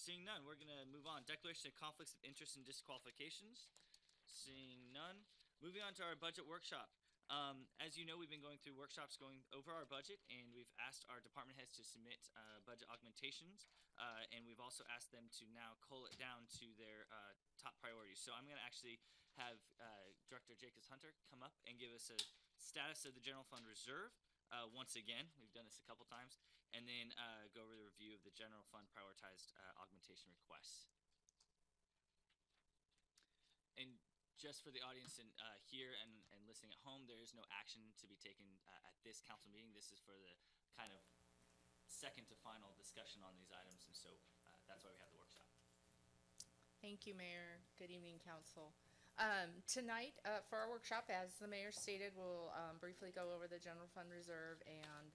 Seeing none, we're going to move on. Declaration of conflicts of interest and disqualifications. Seeing none. Moving on to our budget workshop. As you know, we've been going through workshops going over our budget, and we've asked our department heads to submit budget augmentations, and we've also asked them to now cull it down to their top priorities. So I'm going to actually have Director Jacobs Hunter come up and give us a status of the general fund reserve. Once again, we've done this a couple times, and then go over the review of the general fund prioritized augmentation requests. And just for the audience here and listening at home, there is no action to be taken at this council meeting. This is for the kind of second to final discussion on these items, and so that's why we have the workshop. Thank you, Mayor. Good evening, Council. Tonight, for our workshop, as the Mayor stated, we'll briefly go over the general fund reserve, and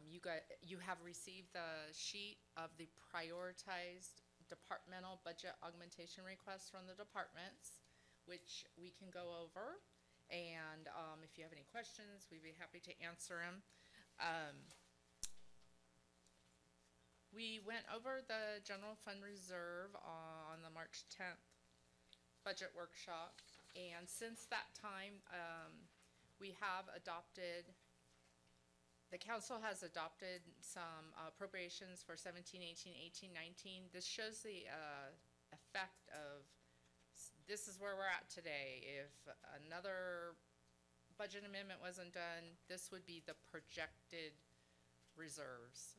you have received the sheet of the prioritized departmental budget augmentation requests from the departments, which we can go over. And if you have any questions, we'd be happy to answer them. We went over the general fund reserve on the March 10th budget workshop, and since that time, we have adopted, the council has adopted some appropriations for 17, 18, 18, 19. This shows the effect of, this is where we're at today. If another budget amendment wasn't done, this would be the projected reserves.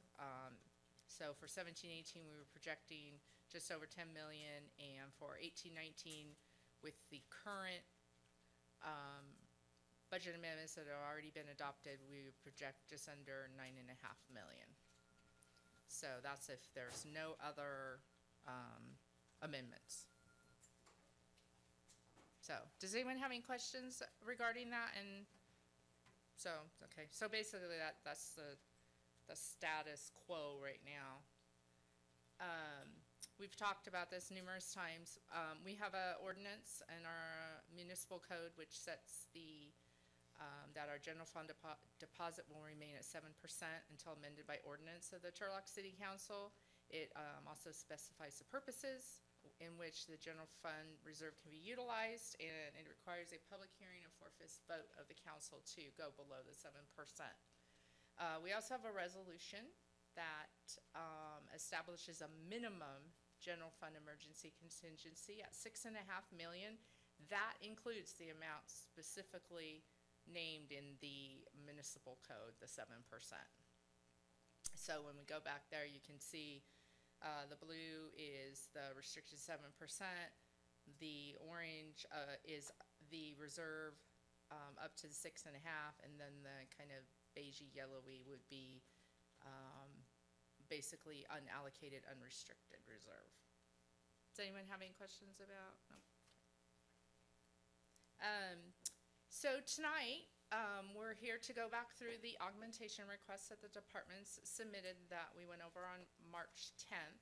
So for 17, 18, we were projecting just over 10 million, and for 18, 19, with the current budget amendments that have already been adopted, we project just under 9.5 million. So that's if there's no other amendments. So does anyone have any questions regarding that? And so, okay, so basically that's the status quo right now. We've talked about this numerous times. We have an ordinance in our municipal code which sets the that our general fund deposit will remain at 7% until amended by ordinance of the Turlock City Council. It also specifies the purposes in which the general fund reserve can be utilized, and it requires a public hearing and 4/5 vote of the council to go below the 7%. We also have a resolution that establishes a minimum general fund emergency contingency at 6.5 million. That includes the amount specifically named in the municipal code, the 7%. So when we go back there, you can see the blue is the restricted 7%. The orange is the reserve up to the 6.5, and then the kind of beigey yellowy would be basically unallocated, unrestricted reserve. Does anyone have any questions about? No. So tonight, we're here to go back through the augmentation requests that the departments submitted that we went over on March 10th.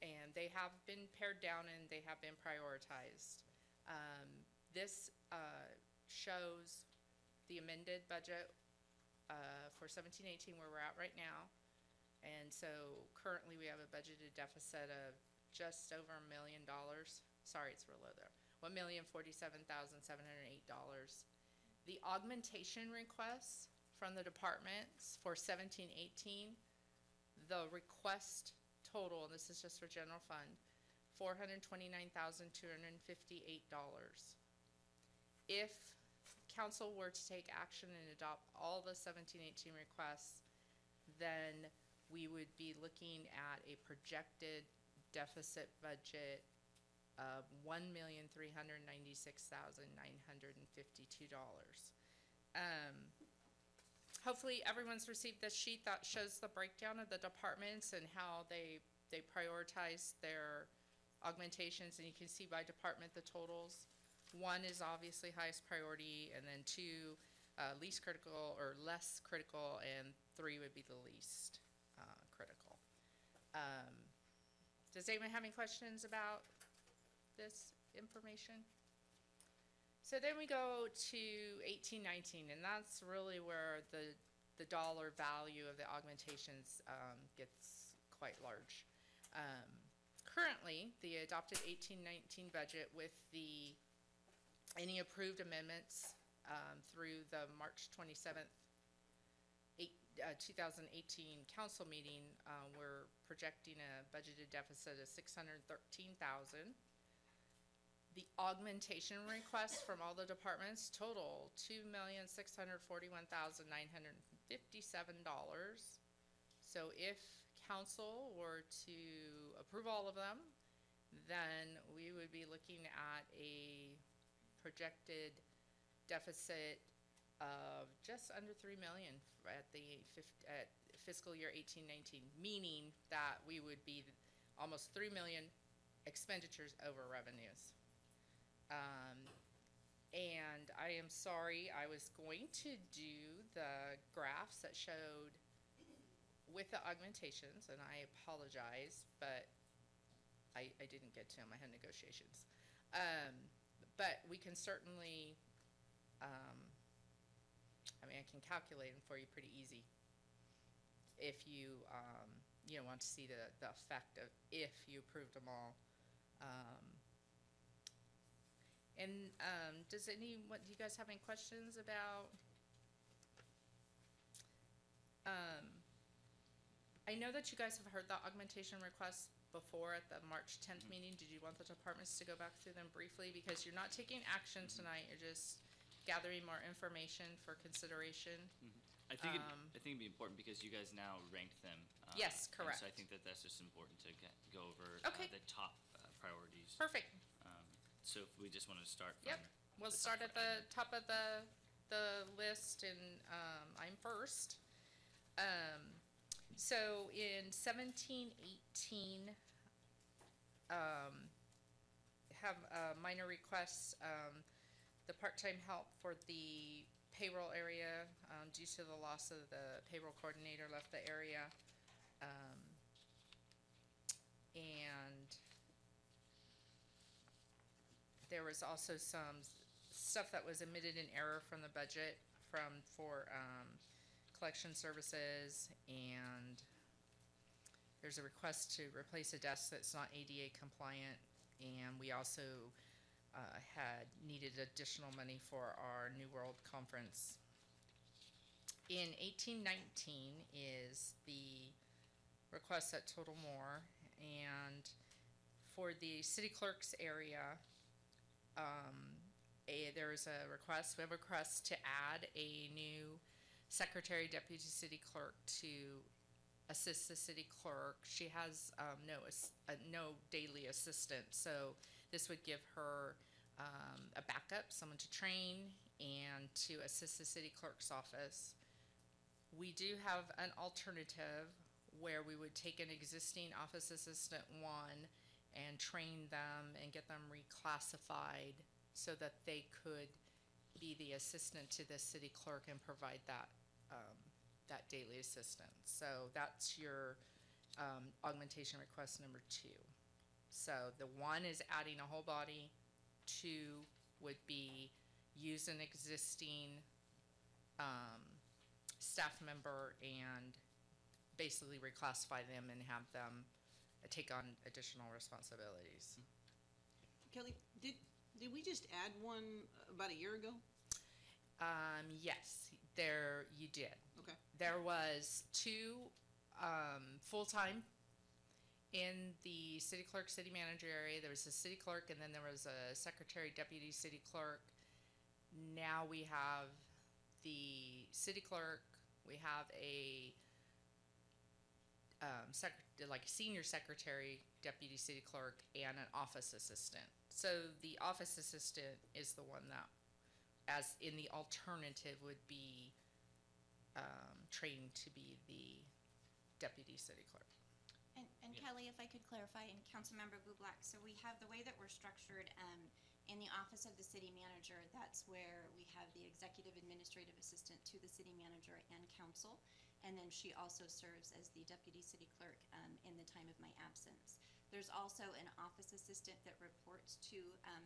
And they have been pared down and they have been prioritized. This shows the amended budget for 17-18 where we're at right now. And so currently we have a budgeted deficit of just over $1 million. Sorry, it's real low there. $1,047,708. The augmentation requests from the departments for 17-18, the request total, and this is just for general fund, $429,258. If council were to take action and adopt all the 17-18 requests, then we would be looking at a projected deficit budget of $1,396,952. Hopefully everyone's received this sheet that shows the breakdown of the departments and how they prioritize their augmentations, and you can see by department the totals. 1 is obviously highest priority, and then 2 least critical or less critical, and 3 would be the least critical. Does anyone have any questions about this information? So then we go to 18-19, and that's really where the dollar value of the augmentations gets quite large. Currently, the adopted 18-19 budget with any approved amendments through the March 27th, 2018 council meeting, we're projecting a budgeted deficit of $613,000. The augmentation requests from all the departments total $2,641,957. So if council were to approve all of them, then we would be looking at a projected deficit of just under $3 million at fiscal year 18-19, meaning that we would be almost $3 million expenditures over revenues. And I am sorry, I was going to do the graphs that showed with the augmentations, and I apologize, but I didn't get to them. I had negotiations. But we can certainly, I can calculate them for you pretty easy if you, want to see the effect of if you approved them all. Do you guys have any questions about? I know that you guys have heard the augmentation requests before at the March 10th meeting. Did you want the departments to go back through them briefly? Because you're not taking action tonight, you're just gathering more information for consideration. I think it'd be important because you guys now ranked them. Yes, correct. So I think that's just important to go over Okay. the top priorities. Perfect. So if we just want to start from Yep. We'll start at the top of the list, and I'm first. So in 17-18, have minor requests. The part-time help for the payroll area, due to the loss of the payroll coordinator, left the area. And there was also some stuff that was omitted in error from the budget for collection services, and there's a request to replace a desk that's not ADA compliant, and we also had needed additional money for our New World Conference. In 18-19 is the request that total more, and for the city clerk's area, there is a request. We have a request to add a new secretary, deputy city clerk to assist the city clerk. She has no daily assistant, so this would give her a backup, someone to train and to assist the city clerk's office. We do have an alternative where we would take an existing office assistant one and train them and get them reclassified so that they could be the assistant to the city clerk and provide that daily assistance. So that's your augmentation request number 2. So the 1 is adding a whole body. 2 would be use an existing staff member and basically reclassify them and have them take on additional responsibilities. Kelly, did we just add one about a year ago? Yes, you did. Okay. There was 2 full-time in the city clerk, city manager area. There was a city clerk, and then there was a secretary, deputy city clerk. Now we have the city clerk. We have a senior secretary, deputy city clerk, and an office assistant. So the office assistant is the one that, as in the alternative, would be trained to be the deputy city clerk. And Yeah. Kelly, if I could clarify, and Councilmember Bublak, so we have the way that we're structured in the office of the city manager. That's where we have the executive administrative assistant to the city manager and council, and then she also serves as the deputy city clerk in the time of my absence. There's also an office assistant that reports to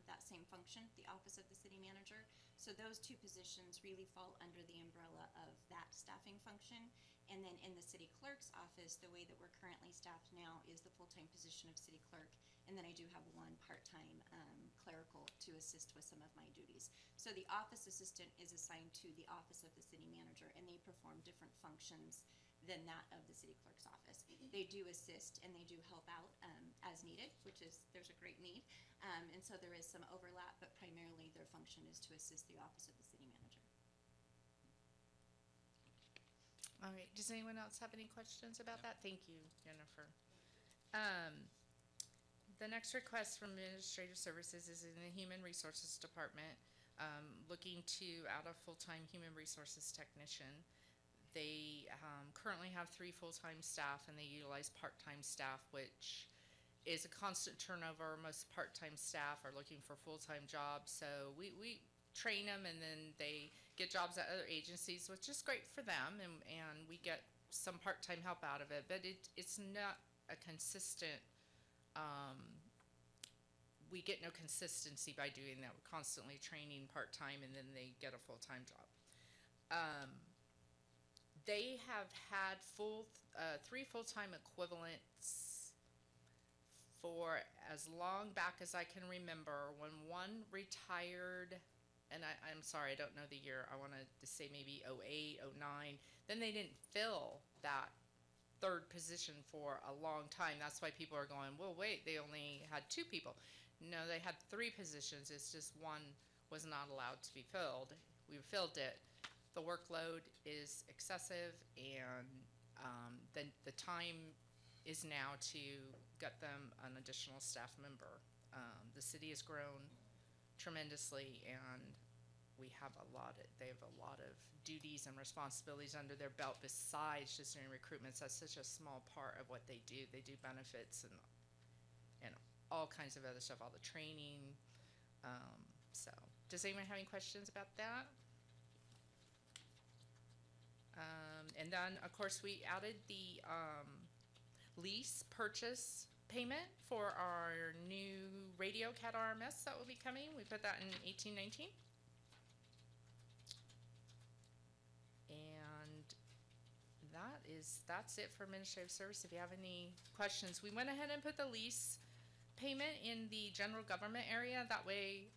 that same function, the office of the city manager. So those 2 positions really fall under the umbrella of that staffing function. And then in the city clerk's office, the way that we're currently staffed now is the full-time position of city clerk. And then I do have one part-time clerical to assist with some of my duties. So the office assistant is assigned to the office of the city manager, and they perform different functions than that of the city clerk's office. They do assist and they do help out as needed, which is, there's a great need. And so there is some overlap, but primarily their function is to assist the office of the city manager. All right, does anyone else have any questions about that? Thank you, Jennifer. The next request from Administrative Services is in the Human Resources Department, looking to add a full-time Human Resources technician. They currently have 3 full-time staff, and they utilize part-time staff, which is a constant turnover. Most part-time staff are looking for full-time jobs, so we train them, and then they get jobs at other agencies, which is great for them, and we get some part-time help out of it, but it's not a consistent, we get no consistency by doing that. We're constantly training part-time, and then they get a full-time job. They have had 3 full-time equivalents for as long back as I can remember. When one retired, and I'm sorry, I don't know the year, I wanted to say maybe 08, 09, then they didn't fill that 3rd position for a long time. That's why people are going, well, wait, they only had 2 people. No, they had 3 positions. It's just one was not allowed to be filled. We filled it. The workload is excessive, and the time is now to get them an additional staff member. The city has grown tremendously, and they have a lot of duties and responsibilities under their belt besides just doing recruitments. That's such a small part of what they do. They do benefits and all kinds of other stuff, all the training. So does anyone have any questions about that? And then, of course, we added the lease purchase payment for our new radio CAT RMS that will be coming. We put that in 1819. And that's it for administrative service. If you have any questions, we went ahead and put the lease payment in the general government area. That way,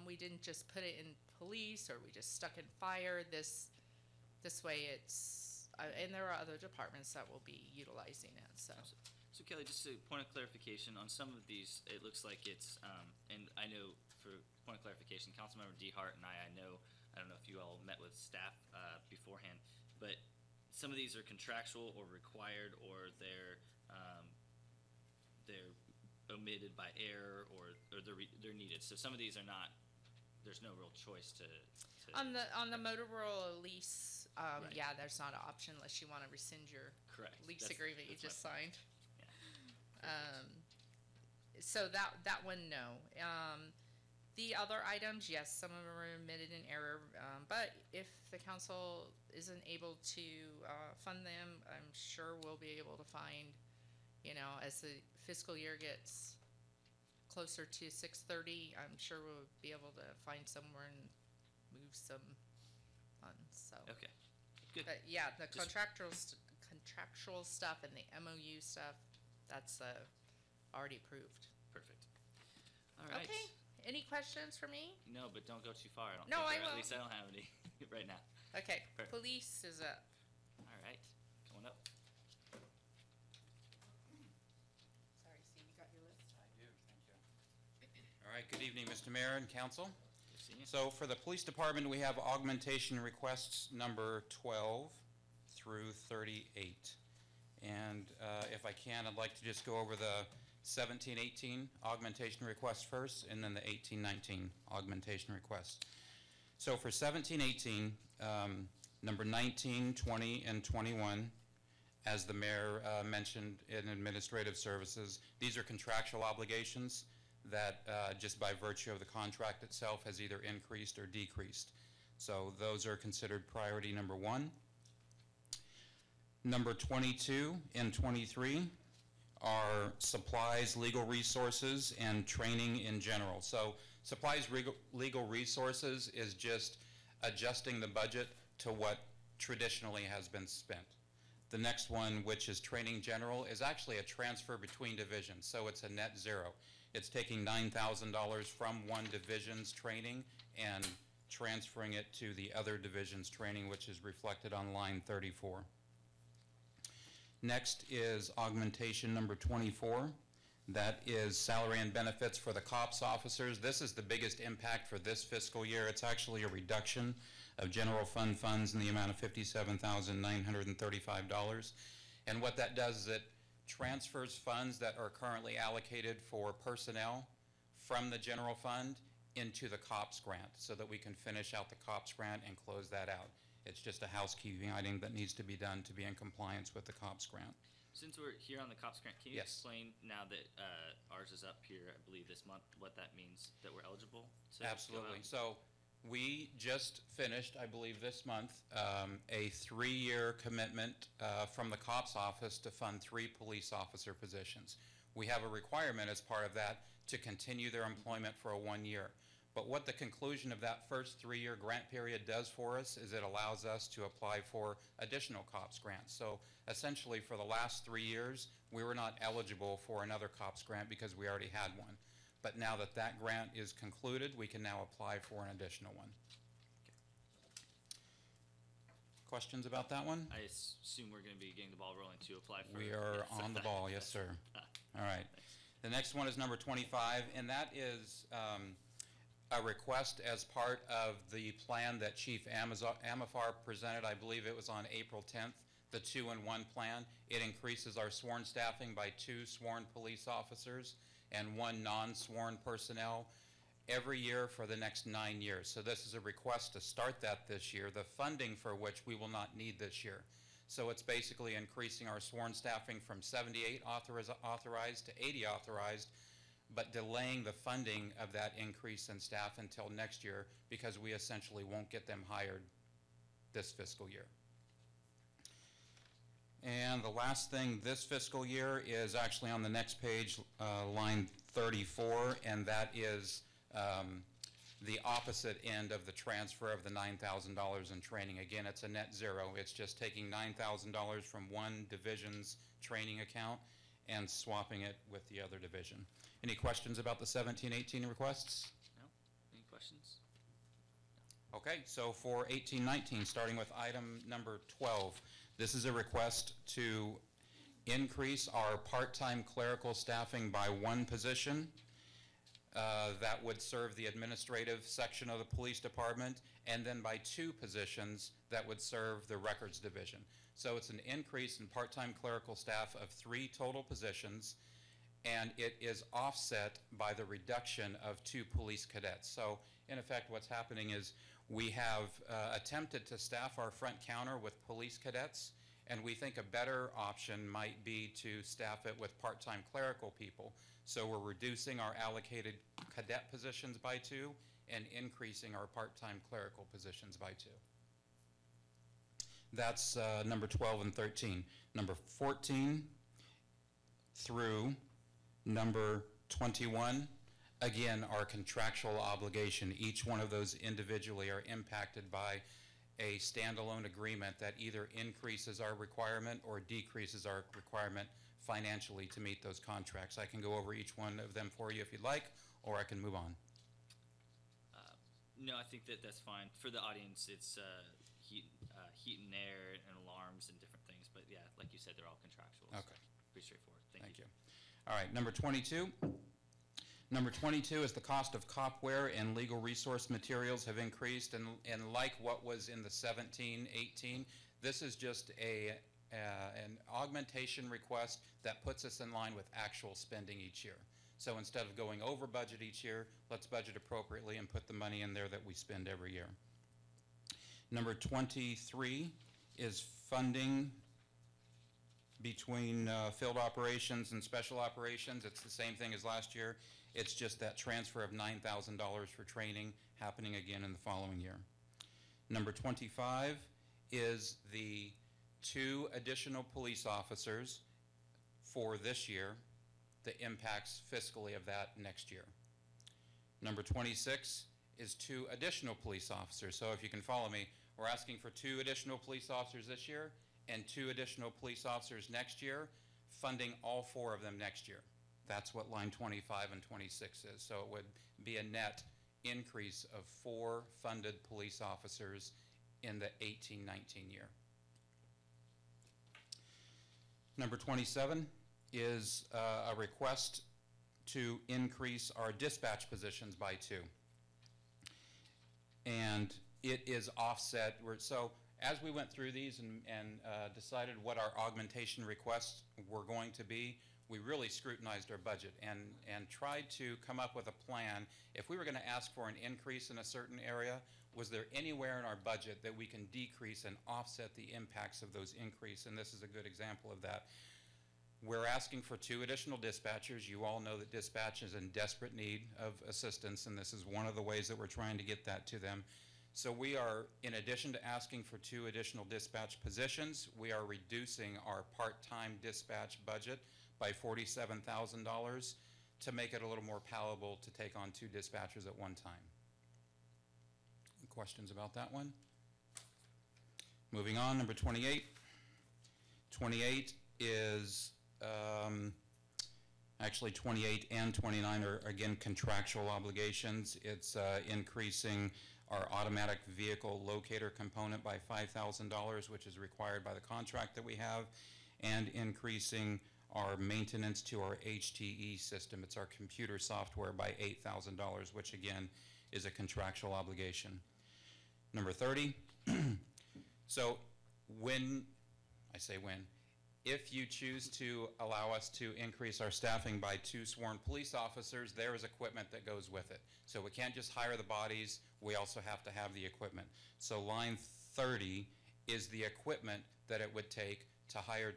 we didn't just put it in police, or we just stuck in fire. This way it's, and there are other departments that will be utilizing it, so. So Kelly, just a point of clarification, on some of these, it looks like it's, and I know for point of clarification, Councilmember DeHart and I know, I don't know if you all met with staff beforehand, but some of these are contractual or required, or they're omitted by error, or they're needed. So some of these are not, there's no real choice to On the Motorola lease, Right. yeah, there's not an option unless you want to rescind your correct lease agreement you just signed. Yeah. So that one, no. The other items, yes, some of them are omitted in error, but if the council isn't able to fund them, I'm sure we'll be able to find, as the fiscal year gets closer to 6/30, I'm sure we'll be able to find somewhere and move some funds, so. Okay. Good. But yeah, the contractual stuff and the MOU stuff, that's already approved. Perfect. All right. Okay, any questions for me? No, but don't go too far. I don't No, think I there- won't. At least I don't have any right now. Okay, Perfect. police is up. All right. Coming up. Sorry, Steve, you got your list? I do, thank you. All right, good evening, Mr. Mayor and council. Good seeing you. So for the police department, we have augmentation requests number 12 through 38. And if I can, I'd like to just go over the 17-18 augmentation request first, and then the 18-19 augmentation request. So for 17-18, number 19, 20, and 21, as the mayor mentioned in administrative services, these are contractual obligations that just by virtue of the contract itself has either increased or decreased. So those are considered priority number 1. Number 22 and 23 are supplies, legal resources, and training in general. So supplies, legal resources is just adjusting the budget to what traditionally has been spent. The next one, which is training general, is actually a transfer between divisions, so it's a net zero. It's taking $9,000 from one division's training and transferring it to the other division's training, which is reflected on line 34. Next is augmentation number 24. That is salary and benefits for the cops officers. This is the biggest impact for this fiscal year. It's actually a reduction of general fund funds in the amount of $57,935. And what that does is it transfers funds that are currently allocated for personnel from the general fund into the COPS grant so that we can finish out the COPS grant and close that out. It's just a housekeeping item that needs to be done to be in compliance with the COPS grant. Since we're here on the COPS grant, can you Yes. explain now that ours is up here, I believe this month, what that means, that we're eligible to go Absolutely. out? So we just finished, I believe this month, a 3-year commitment from the COPS office to fund 3 police officer positions. We have a requirement as part of that to continue their employment for a 1 year. But what the conclusion of that first 3-year grant period does for us is it allows us to apply for additional COPS grants. So essentially for the last 3 years, we were not eligible for another COPS grant because we already had one. But now that that grant is concluded, we can now apply for an additional one. Questions about that one? I assume we're going to be getting the ball rolling to apply for. We are Yes. on the ball, yes, sir. All right. The next one is number 25, and that is a request as part of the plan that Chief Amafar presented. I believe it was on April 10th, the 2-in-1 plan. It increases our sworn staffing by 2 sworn police officers and 1 non-sworn personnel every year for the next 9 years. So this is a request to start that this year, the funding for which we will not need this year. So it's basically increasing our sworn staffing from 78 authorized to 80 authorized, but delaying the funding of that increase in staff until next year because we essentially won't get them hired this fiscal year. And the last thing this fiscal year is actually on the next page, line 34, and that is the opposite end of the transfer of the $9,000 in training. Again, it's a net zero. It's just taking $9,000 from one division's training account and swapping it with the other division. Any questions about the 17-18 requests? No? Any questions? Okay, so for 18-19, starting with item number 12, this is a request to increase our part-time clerical staffing by 1 position. That would serve the administrative section of the police department, and then by 2 positions that would serve the records division. So it's an increase in part-time clerical staff of 3 total positions, and it is offset by the reduction of 2 police cadets. So in effect, what's happening is we have attempted to staff our front counter with police cadets, and we think a better option might be to staff it with part-time clerical people. So we're reducing our allocated cadet positions by 2 and increasing our part-time clerical positions by 2. That's number 12 and 13. Number 14 through number 21, again, our contractual obligation. Each one of those individually are impacted by a standalone agreement that either increases our requirement or decreases our requirement financially to meet those contracts. I can go over each one of them for you if you'd like, or I can move on. No, I think that's fine. For the audience, it's heat and air and alarms and different things. But yeah, like you said, they're all contractual. Okay. So pretty straightforward. Thank you. All right, number 22. Number 22 is the cost of copware and legal resource materials have increased, and like what was in the 17-18, this is just an augmentation request that puts us in line with actual spending each year. So instead of going over budget each year, let's budget appropriately and put the money in there that we spend every year. Number 23 is funding between field operations and special operations. It's the same thing as last year. It's just that transfer of $9,000 for training happening again in the following year. Number 25 is the 2 additional police officers for this year, the impacts fiscally of that next year. Number 26 is 2 additional police officers. So if you can follow me, we're asking for 2 additional police officers this year and 2 additional police officers next year, funding all 4 of them next year. That's what line 25 and 26 is. So it would be a net increase of 4 funded police officers in the 18-19 year. Number 27 is a request to increase our dispatch positions by 2. And it is offset. So as we went through these and decided what our augmentation requests were going to be, we really scrutinized our budget and tried to come up with a plan. If we were going to ask for an increase in a certain area, was there anywhere in our budget that we can decrease and offset the impacts of those increases? And this is a good example of that. We're asking for 2 additional dispatchers. You all know that dispatch is in desperate need of assistance, and this is one of the ways that we're trying to get that to them. So we are, in addition to asking for 2 additional dispatch positions, we are reducing our part-time dispatch budget by $47,000 to make it a little more palatable to take on 2 dispatchers at one time. Any questions about that one? Moving on, number 28. 28 is actually 28 and 29 are again contractual obligations. It's increasing our automatic vehicle locator component by $5,000, which is required by the contract that we have, and increasing our maintenance to our HTE system. It's our computer software by $8,000, which again is a contractual obligation. Number 30, so if you choose to allow us to increase our staffing by 2 sworn police officers, there is equipment that goes with it. So we can't just hire the bodies, we also have to have the equipment. So line 30 is the equipment that it would take to hire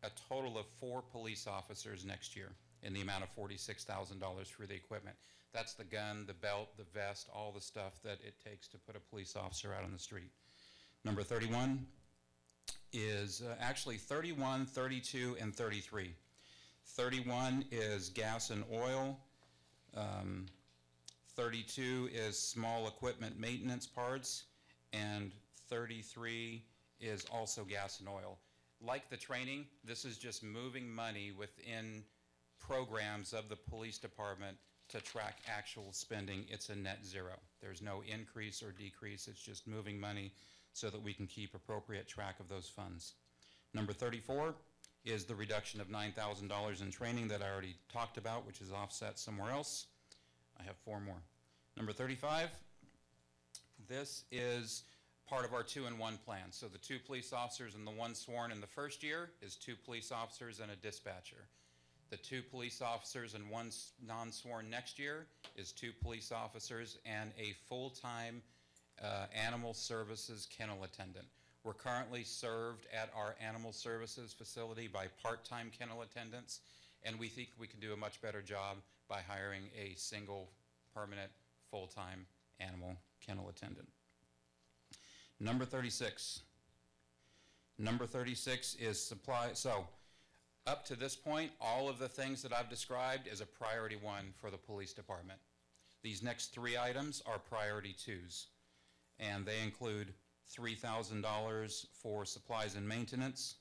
a total of 4 police officers next year in the amount of $46,000 for the equipment. That's the gun, the belt, the vest, all the stuff that it takes to put a police officer out on the street. Number 31 is actually 31, 32, and 33. 31 is gas and oil. 32 is small equipment maintenance parts. And 33 is also gas and oil. Like the training, this is just moving money within programs of the police department to track actual spending. It's a net zero. There's no increase or decrease. It's just moving money so that we can keep appropriate track of those funds. Number 34 is the reduction of $9,000 in training that I already talked about, which is offset somewhere else. I have 4 more. Number 35, this is part of our 2-in-1 plan. So the 2 police officers and the 1 sworn in the first year is 2 police officers and a dispatcher. The 2 police officers and 1 non-sworn next year is 2 police officers and a full-time animal services kennel attendant. We're currently served at our animal services facility by part-time kennel attendants, and we think we can do a much better job by hiring a single permanent full-time animal kennel attendant. Number 36. Number 36 is supply. So up to this point, all of the things that I've described is a priority 1 for the police department. These next 3 items are priority 2s. And they include $3,000 for supplies and maintenance,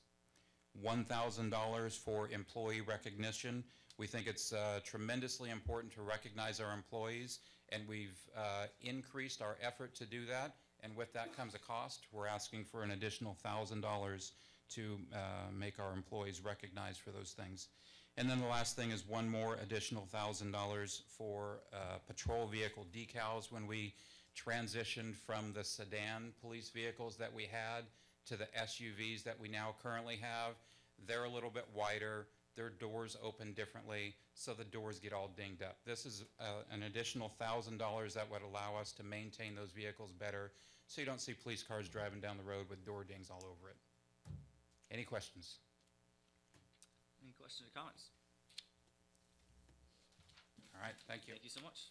$1,000 for employee recognition. We think it's tremendously important to recognize our employees, and we've increased our effort to do that, and with that comes a cost. We're asking for an additional $1,000 to make our employees recognized for those things. And then the last thing is 1 more additional $1,000 for patrol vehicle decals. When we transitioned from the sedan police vehicles that we had to the SUVs that we now currently have, they're a little bit wider, their doors open differently, so the doors get all dinged up. This is an additional $1,000 that would allow us to maintain those vehicles better, so you don't see police cars driving down the road with door dings all over it. Any questions? Any questions or comments? All right, thank you. Thank you so much.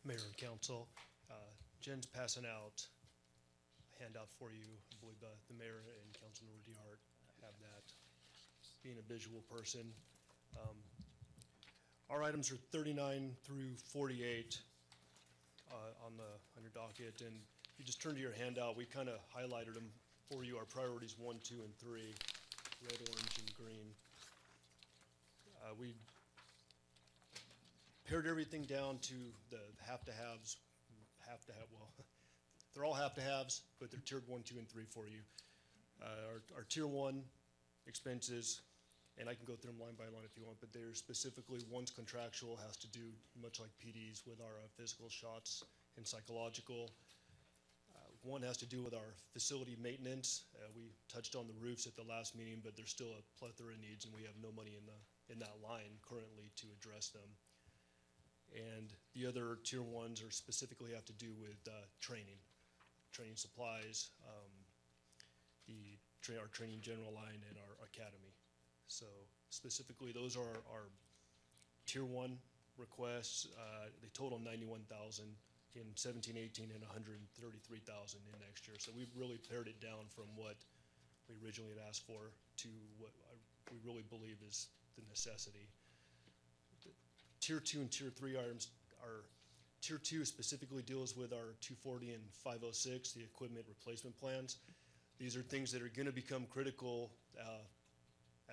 Mayor and council, Jen's passing out a handout for you. I believe the mayor and Councilmember DeHart have that. Being a visual person, Our items are 39 through 48 on your docket, and if you just turn to your handout, we kind of highlighted them for you, our priorities 1, 2, and 3, red, orange, and green. We pared everything down to the have-to-haves, well, they're all have-to-haves, but they're tiered 1, 2, and 3 for you. Our tier 1 expenses, and I can go through them line by line if you want, but they're specifically, one's contractual, has to do, much like PD's, with our physical shots and psychological. One has to do with our facility maintenance. We touched on the roofs at the last meeting, but there's still a plethora of needs, and we have no money in that line currently to address them. And the other tier 1s are specifically have to do with training supplies, our training general line, and our academy. So specifically, those are our tier 1 requests. They total 91,000 in 17-18 and 133,000 in next year. So we've really pared it down from what we originally had asked for to what we really believe is the necessity. The tier 2 and tier 3 items are, tier 2 specifically deals with our 240 and 506, the equipment replacement plans. These are things that are going to become critical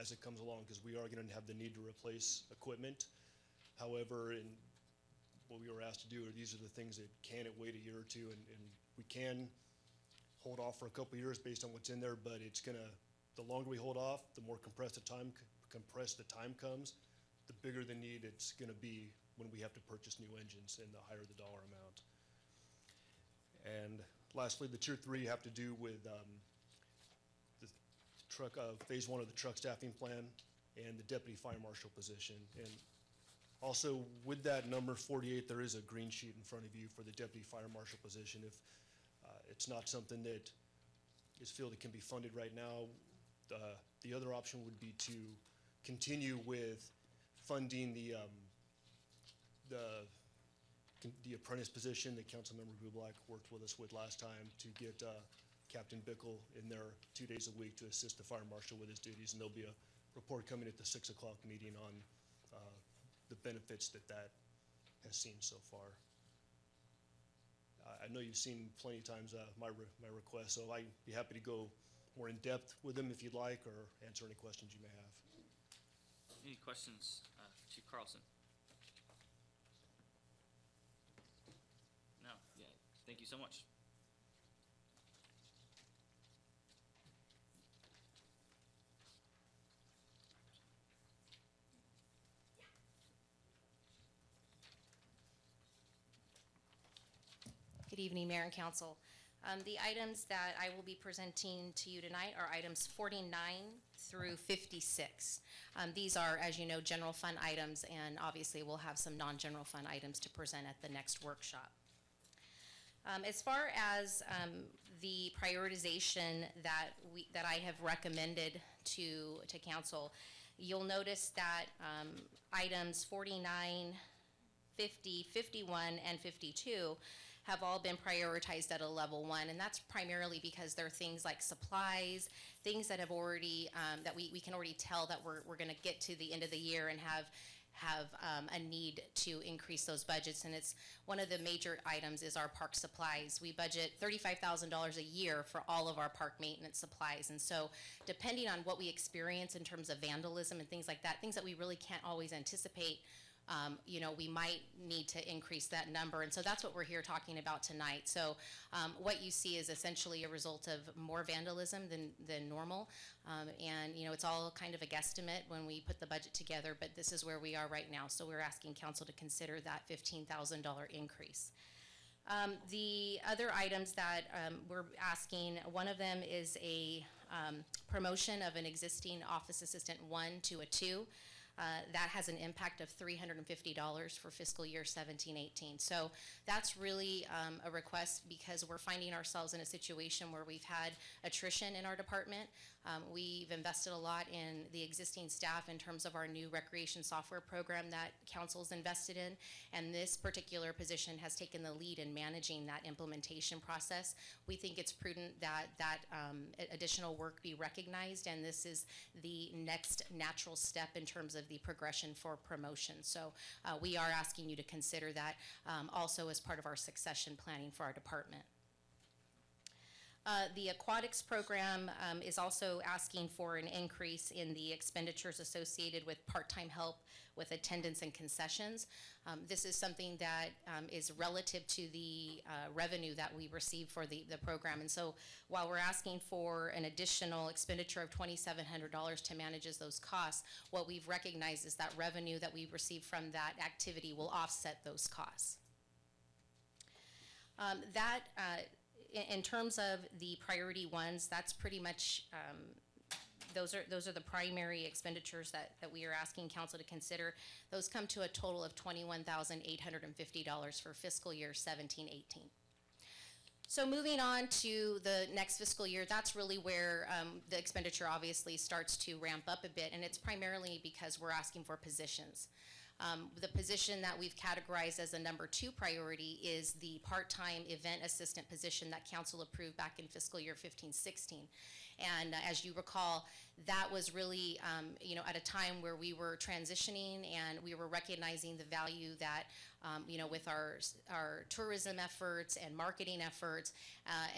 as it comes along, because we are going to have the need to replace equipment. However, in what we were asked to do, these are the things that can wait a year or two, and we can hold off for a couple of years based on what's in there, but it's gonna, the longer we hold off, the more compressed the time comes, the bigger the need it's gonna be when we have to purchase new engines, and the higher the dollar amount. And lastly, the tier 3 have to do with the truck, phase 1 of the truck staffing plan and the deputy fire marshal position. And also, with that number 48, there is a green sheet in front of you for the deputy fire marshal position. If it's not something that is feel that can be funded right now, the other option would be to continue with funding the apprentice position that Councilmember Bublak worked with us with last time to get Captain Bickle in there 2 days a week to assist the fire marshal with his duties, and there'll be a report coming at the 6 o'clock meeting on the benefits that has seen so far. I know you've seen plenty of times my request, so I'd be happy to go more in depth with them if you'd like, or answer any questions you may have. Any questions, Chief Carlson? No. Yeah. Thank you so much. Good evening, Mayor and Council. The items that I will be presenting to you tonight are items 49 through 56. These are, as you know, general fund items, and obviously we'll have some non-general fund items to present at the next workshop. As far as the prioritization that I have recommended to Council, you'll notice that items 49, 50, 51, and 52 have all been prioritized at a level 1, and that's primarily because there are things like supplies, things that have already, that we can already tell that we're gonna get to the end of the year and have a need to increase those budgets. And it's one of the major items is our park supplies. We budget $35,000 a year for all of our park maintenance supplies, and so depending on what we experience in terms of vandalism and things like that, things that we really can't always anticipate, you know, we might need to increase that number, and so that's what we're here talking about tonight. So what you see is essentially a result of more vandalism than normal, and you know, it's all kind of a guesstimate when we put the budget together, but this is where we are right now, so we're asking council to consider that $15,000 increase. The other items that we're asking, one of them is a promotion of an existing office assistant 1 to a 2. That has an impact of $350 for fiscal year 17-18. So that's really a request because we're finding ourselves in a situation where we've had attrition in our department. We've invested a lot in the existing staff in terms of our new recreation software program that council's invested in, and this particular position has taken the lead in managing that implementation process. We think it's prudent that additional work be recognized, and this is the next natural step in terms of the progression for promotion. So we are asking you to consider that also as part of our succession planning for our department. The aquatics program is also asking for an increase in the expenditures associated with part-time help with attendance and concessions. This is something that is relative to the revenue that we receive for the program. And so while we're asking for an additional expenditure of $2,700 to manage those costs, what we've recognized is that revenue that we receive from that activity will offset those costs. In terms of the priority ones, that's pretty much, those are the primary expenditures that we are asking council to consider. Those come to a total of $21,850 for fiscal year 17-18. So moving on to the next fiscal year, that's really where the expenditure obviously starts to ramp up a bit, and it's primarily because we're asking for positions. The position that we've categorized as a number 2 priority is the part-time event assistant position that council approved back in fiscal year 15-16. And as you recall, that was really, at a time where we were transitioning and we were recognizing the value that, with our tourism efforts and marketing efforts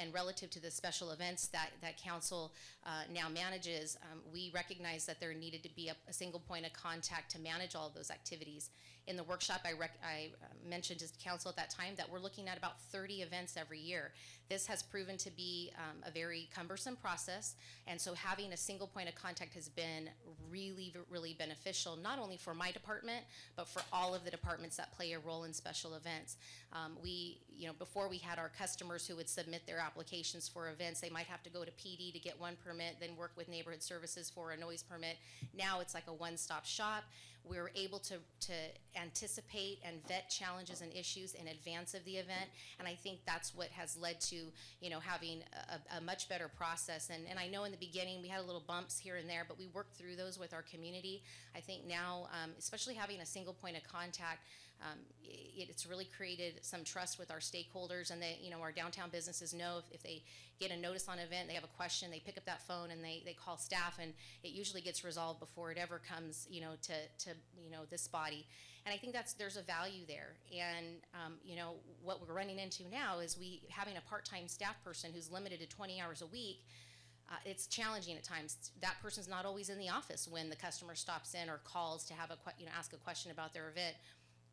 and relative to the special events that council now manages, we recognized that there needed to be a single point of contact to manage all of those activities. In the workshop, I mentioned to council at that time that we're looking at about 30 events every year. This has proven to be a very cumbersome process, and so having a single point of contact has been really, really beneficial, not only for my department, but for all of the departments that play a role in special events. Before we had our customers who would submit their applications for events, they might have to go to PD to get one permit, then work with neighborhood services for a noise permit. Now it's like a one-stop shop. We're able to anticipate and vet challenges and issues in advance of the event, and I think that's what has led to, having a much better process. And I know in the beginning we had a little bumps here and there, but we worked through those with our community. I think now, especially having a single point of contact, it's really created some trust with our stakeholders, and our downtown businesses know if they get a notice on an event, they have a question, they pick up that phone and they call staff, and it usually gets resolved before it ever comes, to this body. And I think there's a value there. And, what we're running into now is having a part-time staff person who's limited to 20 hours a week. It's challenging at times. That person's not always in the office when the customer stops in or calls to have ask a question about their event.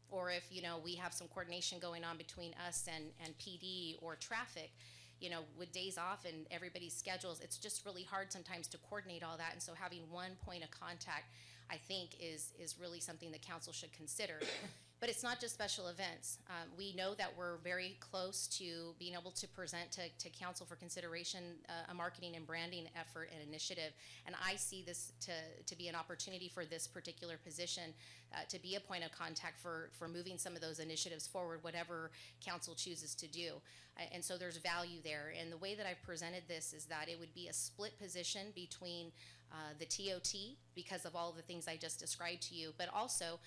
Or if, we have some coordination going on between us and PD or traffic, with days off and everybody's schedules, it's just really hard sometimes to coordinate all that. And so having one point of contact, I think, is really something the council should consider. But it's not just special events. We know that we're very close to being able to present to council for consideration a marketing and branding effort and initiative. And I see this to be an opportunity for this particular position to be a point of contact for moving some of those initiatives forward, whatever council chooses to do. And so there's value there. And the way that I've presented this is that it would be a split position between the TOT, because of all of the things I just described to you, but also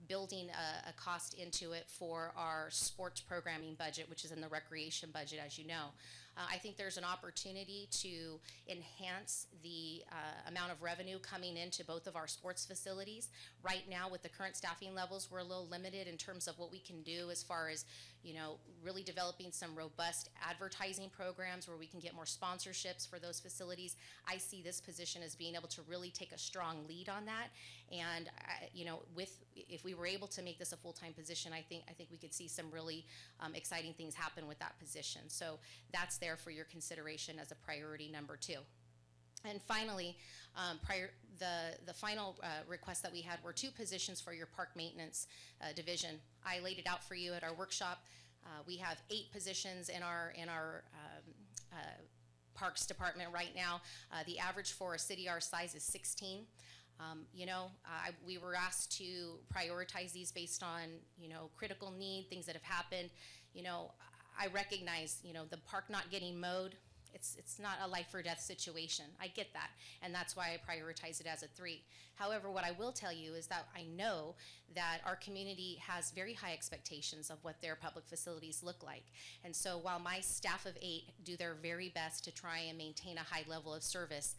building a cost into it for our sports programming budget, which is in the recreation budget, as you know. I think there's an opportunity to enhance the amount of revenue coming into both of our sports facilities. Right now, with the current staffing levels, we're a little limited in terms of what we can do as far as, really developing some robust advertising programs where we can get more sponsorships for those facilities. I see this position as being able to really take a strong lead on that. And, if we were able to make this a full-time position, I think we could see some really exciting things happen with that position. So that's there for your consideration as a priority number 2. And finally, the final request that we had were 2 positions for your park maintenance division. I laid it out for you at our workshop. We have 8 positions in our parks department right now. The average for a city our size is 16. We were asked to prioritize these based on, critical need, things that have happened. I recognize, the park not getting mowed it's not a life or death situation. I get that, and that's why I prioritize it as a 3. However, what I will tell you is that I know that our community has very high expectations of what their public facilities look like. And so while my staff of 8 do their very best to try and maintain a high level of service,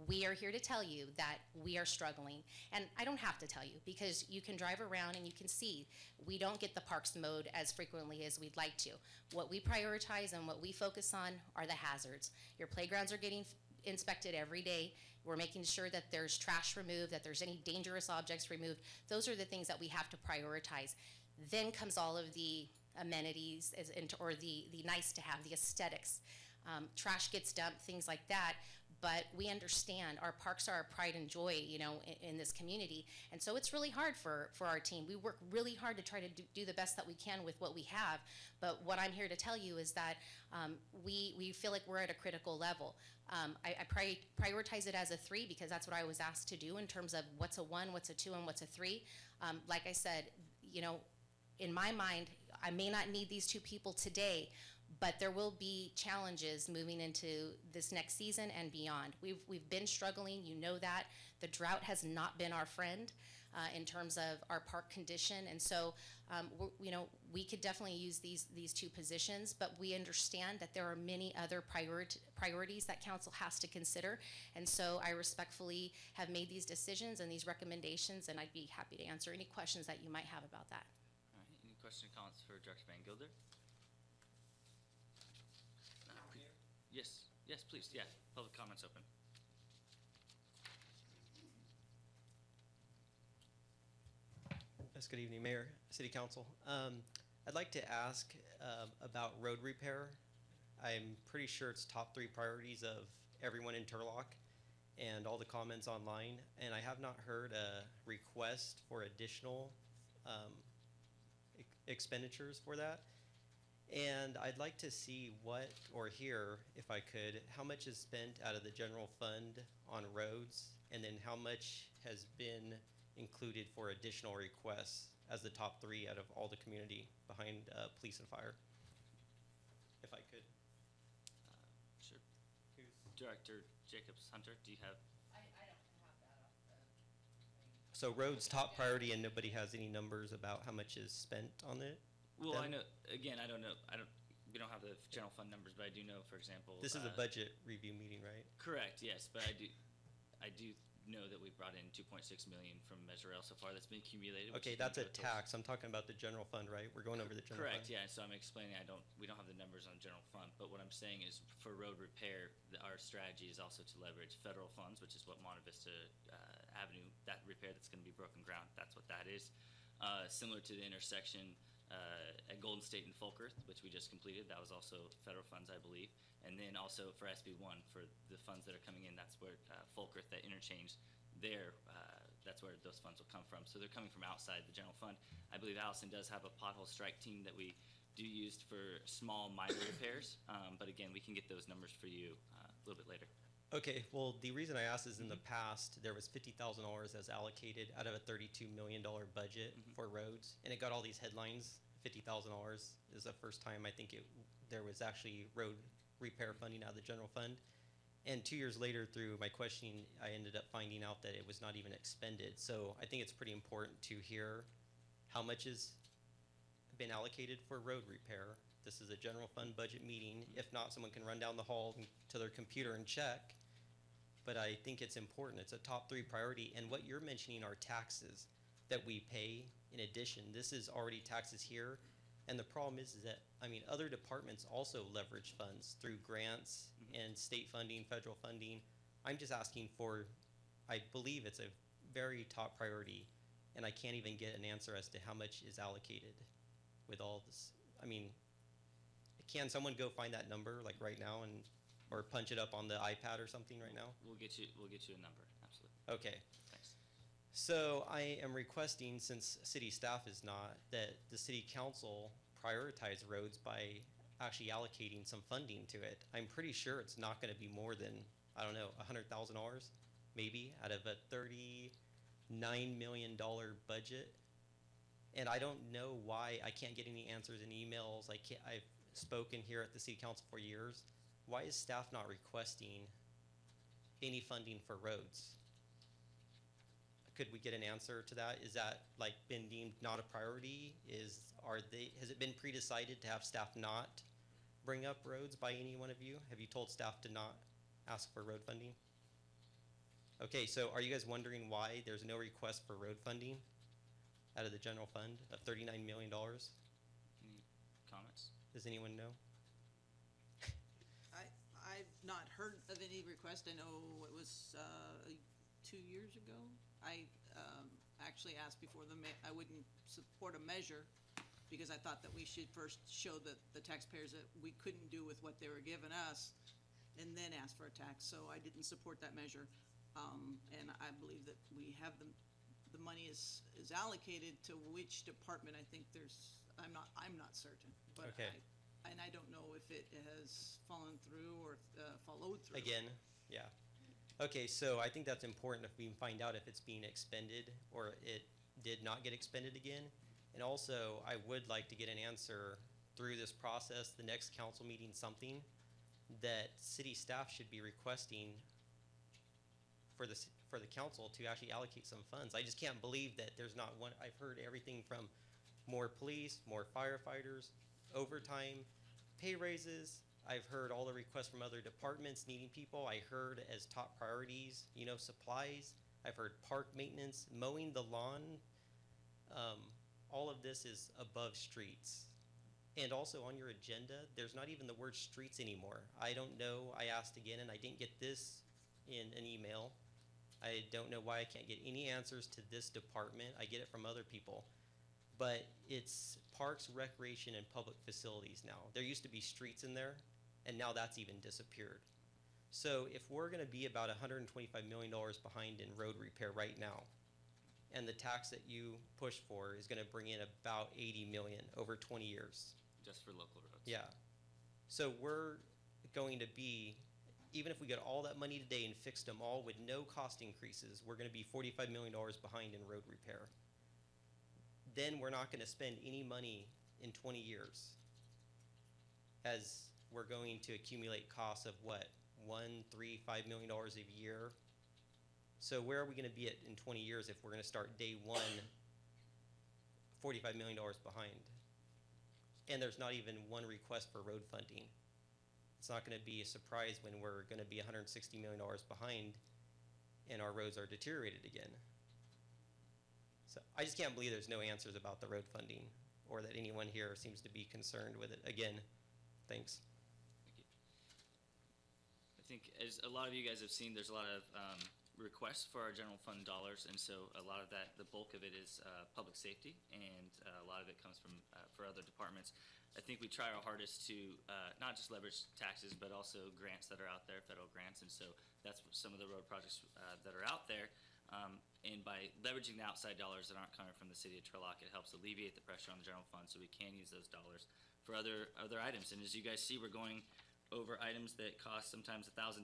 we are here to tell you that we are struggling. And I don't have to tell you, because you can drive around and you can see we don't get the parks mowed as frequently as we'd like to. What we prioritize and what we focus on are the hazards. Your playgrounds are getting inspected every day. We're making sure that there's trash removed, that there's any dangerous objects removed. Those are the things that we have to prioritize. Then comes all of the amenities or the nice to have, the aesthetics. Trash gets dumped, things like that. But we understand our parks are our pride and joy, in this community. And so it's really hard for our team. We work really hard to try to do the best that we can with what we have. But what I'm here to tell you is that we feel like we're at a critical level. I prioritize it as a 3 because that's what I was asked to do in terms of what's a 1, what's a 2, and what's a 3. Like I said, in my mind, I may not need these 2 people today, but there will be challenges moving into this next season and beyond. We've been struggling, you know that. The drought has not been our friend in terms of our park condition, and so we could definitely use these 2 positions, but we understand that there are many other priorities that council has to consider, and so I respectfully have made these decisions and these recommendations, and I'd be happy to answer any questions that you might have about that. All right, any questions or comments for Director Van Gilder? Yes, please, yeah, public comments open. Yes, good evening, Mayor, City Council. I'd like to ask about road repair. I'm pretty sure it's top 3 priorities of everyone in Turlock and all the comments online, and I have not heard a request for additional expenditures for that. And I'd like to see or hear, if I could, how much is spent out of the general fund on roads, and then how much has been included for additional requests as the top 3 out of all the community behind police and fire, if I could. Sure. Director Jacobs Hunter, do you have? I don't have that off the thing. So roads top priority, and nobody has any numbers about how much is spent on it? Well, Then- I know, again, I don't know, we don't have the general fund numbers, but I do know, for example. This is a budget review meeting, right? Correct, yes, but I do know that we brought in 2.6 million from Measure L so far that's been accumulated. which Okay, is gonna that's a go towards- tax. I'm talking about the general fund, right? We're going over the general fund. Correct, yeah, so I'm explaining, we don't have the numbers on general fund, but what I'm saying is for road repair, our strategy is also to leverage federal funds, which is what Monte Vista Avenue, that repair that's gonna be broken ground, that's what that is. Similar to the intersection at Golden State and Folkerth, which we just completed, that was also federal funds, I believe. And then also for SB1, for the funds that are coming in, that's where Folkerth, that interchange there, that's where those funds will come from. So they're coming from outside the general fund. I believe Allison does have a pothole strike team that we do use for small minor repairs, but again, we can get those numbers for you a little bit later. Okay, well, the reason I asked is in the past, there was $50,000 as allocated out of a $32 million budget for roads, and it got all these headlines. $50,000 is the first time I think there was actually road repair funding out of the general fund. And 2 years later, through my questioning, I ended up finding out that it was not even expended. So I think it's pretty important to hear how much has been allocated for road repair. This is a general fund budget meeting. If not, someone can run down the hall to their computer and check. But I think it's important. It's a top 3 priority. And what you're mentioning are taxes that we pay in addition. This is already taxes here. And the problem is that, other departments also leverage funds through grants and state funding, federal funding. I'm just asking for, I believe it's a very top priority, and I can't even get an answer as to how much is allocated with all this. Can someone go find that number like right now or punch it up on the iPad or something right now? We'll get you a number, absolutely. Okay. Thanks. So I am requesting, since city staff is not, that the city council prioritize roads by actually allocating some funding to it. I'm pretty sure it's not gonna be more than, I don't know, $100,000 maybe out of a $39 million budget. And I don't know why I can't get any answers in emails. I've spoken here at the city council for years. why is staff not requesting any funding for roads? Could we get an answer to that? Is that like been deemed not a priority? Has it been pre-decided to have staff not bring up roads by any one of you? Have you told staff to not ask for road funding? Okay, so are you guys wondering why there's no request for road funding out of the general fund of $39 million? Any comments? Does anyone know? I've not heard of any request. I know it was 2 years ago. I actually asked before I wouldn't support a measure because I thought that we should first show the taxpayers that we couldn't do with what they were giving us and then ask for a tax. So I didn't support that measure. And I believe that we have the money is allocated to which department. I think I'm not certain, but Okay. I don't know if it has fallen through or followed through. Again, yeah. Okay, so I think that's important if we can find out if it's being expended or it did not get expended again. And also, I would like to get an answer through this process, the next council meeting, something that city staff should be requesting for the council to actually allocate some funds. I just can't believe that there's not one. I've heard everything from more police, more firefighters, overtime, pay raises. I've heard all the requests from other departments needing people. I heard as top priorities, supplies. I've heard park maintenance, mowing the lawn. All of this is above streets. And also on your agenda, there's not even the word streets anymore. I don't know. I asked again and I didn't get this in an email. I don't know why I can't get any answers to this department. I get it from other people. But it's parks, recreation, and public facilities now. There used to be streets in there, and now that's even disappeared. So if we're going to be about $125 million behind in road repair right now, and the tax that you push for is going to bring in about $80 million over 20 years. Just for local roads. Yeah. So we're going to be, even if we get all that money today and fixed them all with no cost increases, we're going to be $45 million behind in road repair. Then we're not going to spend any money in 20 years as we're going to accumulate costs of what, $1, $3, $5 million a year. So where are we going to be at in 20 years if we're going to start day one $45 million behind? And there's not even one request for road funding. It's not going to be a surprise when we're going to be $160 million behind and our roads are deteriorated again. So I just can't believe there's no answers about the road funding or that anyone here seems to be concerned with it. Again, thanks. Thank you. I think as a lot of you guys have seen, there's a lot of requests for our general fund dollars, and so a lot of that, the bulk of it is public safety, and a lot of it comes from for other departments. I think we try our hardest to not just leverage taxes, but also grants that are out there, federal grants, and so that's some of the road projects that are out there. And by leveraging the outside dollars that aren't coming from the city of Turlock, it helps alleviate the pressure on the general fund, so we can use those dollars for other items. And as you guys see, we're going over items that cost sometimes $1,000.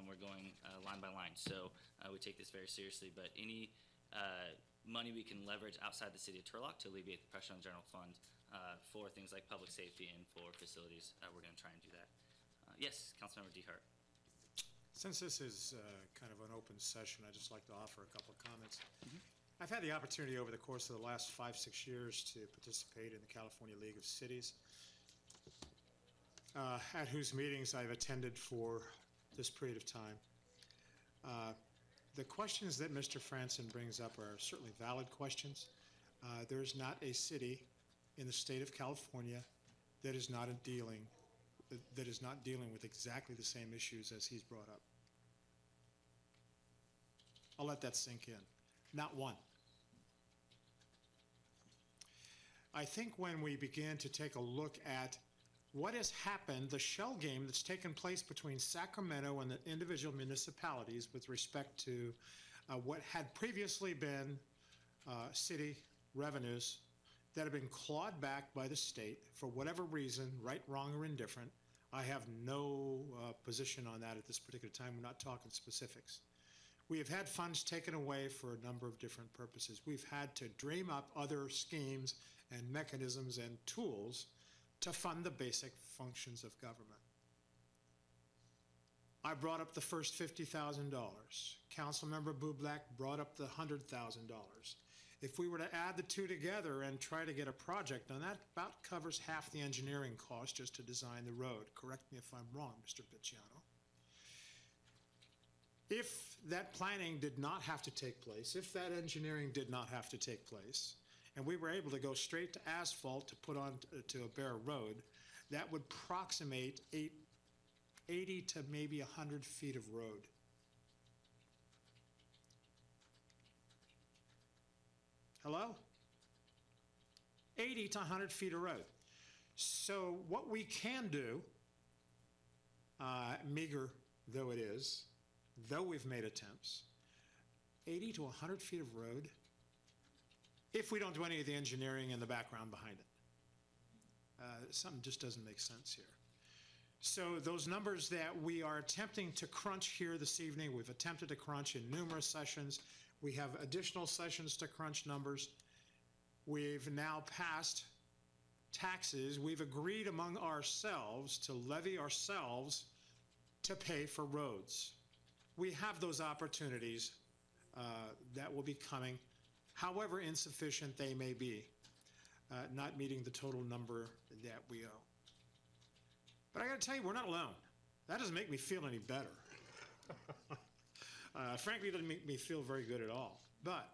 We're going line by line, so we take this very seriously. But any money we can leverage outside the city of Turlock to alleviate the pressure on the general fund for things like public safety and for facilities, we're going to try and do that. Yes, Councilmember DeHart. Since this is kind of an open session, I'd just like to offer a couple of comments. I've had the opportunity over the course of the last 5-6 years to participate in the California League of Cities, at whose meetings I've attended for this period of time. The questions that Mr. Franson brings up are certainly valid questions. There's not a city in the state of California that is not dealing with exactly the same issues as he's brought up. I'll let that sink in. Not one. I think when we begin to take a look at what has happened, the shell game that's taken place between Sacramento and the individual municipalities with respect to what had previously been city revenues that have been clawed back by the state for whatever reason, right, wrong, or indifferent. I have no position on that at this particular time. We're not talking specifics. We have had funds taken away for a number of different purposes. We've had to dream up other schemes and mechanisms and tools to fund the basic functions of government. I brought up the first $50,000. Councilmember Bublak brought up the $100,000. If we were to add the two together and try to get a project done, that about covers half the engineering cost just to design the road. Correct me if I'm wrong, Mr. Picciano. If that planning did not have to take place, if that engineering did not have to take place, and we were able to go straight to asphalt to put on to a bare road, that would approximate 80 to maybe 100 feet of road. Hello? 80 to 100 feet of road. So what we can do, meager though it is, though we've made attempts, 80 to 100 feet of road, if we don't do any of the engineering in the background behind it. Something just doesn't make sense here. So those numbers that we are attempting to crunch here this evening, we've attempted to crunch in numerous sessions. We have additional sessions to crunch numbers. We've now passed taxes. We've agreed among ourselves to levy ourselves to pay for roads. We have those opportunities that will be coming, however insufficient they may be, not meeting the total number that we owe. But I got to tell you, we're not alone. That doesn't make me feel any better. Frankly, it doesn't make me feel very good at all. But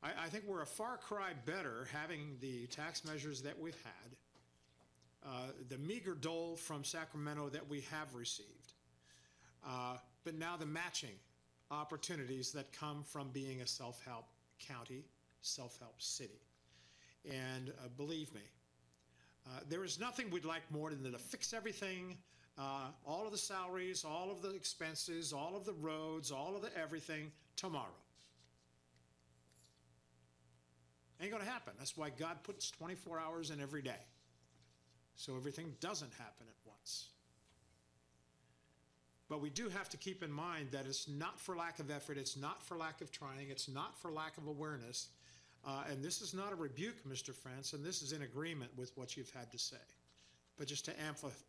I think we're a far cry better having the tax measures that we've had, the meager dole from Sacramento that we have received, but now the matching opportunities that come from being a self-help county, self-help city. And believe me, there is nothing we'd like more than to fix everything, all of the salaries, all of the expenses, all of the roads, all of the everything tomorrow. Ain't gonna happen. That's why God puts 24 hours in every day, so everything doesn't happen at once. But we do have to keep in mind that it's not for lack of effort, it's not for lack of trying, it's not for lack of awareness. And this is not a rebuke, Mr. Franson, this is in agreement with what you've had to say. But just to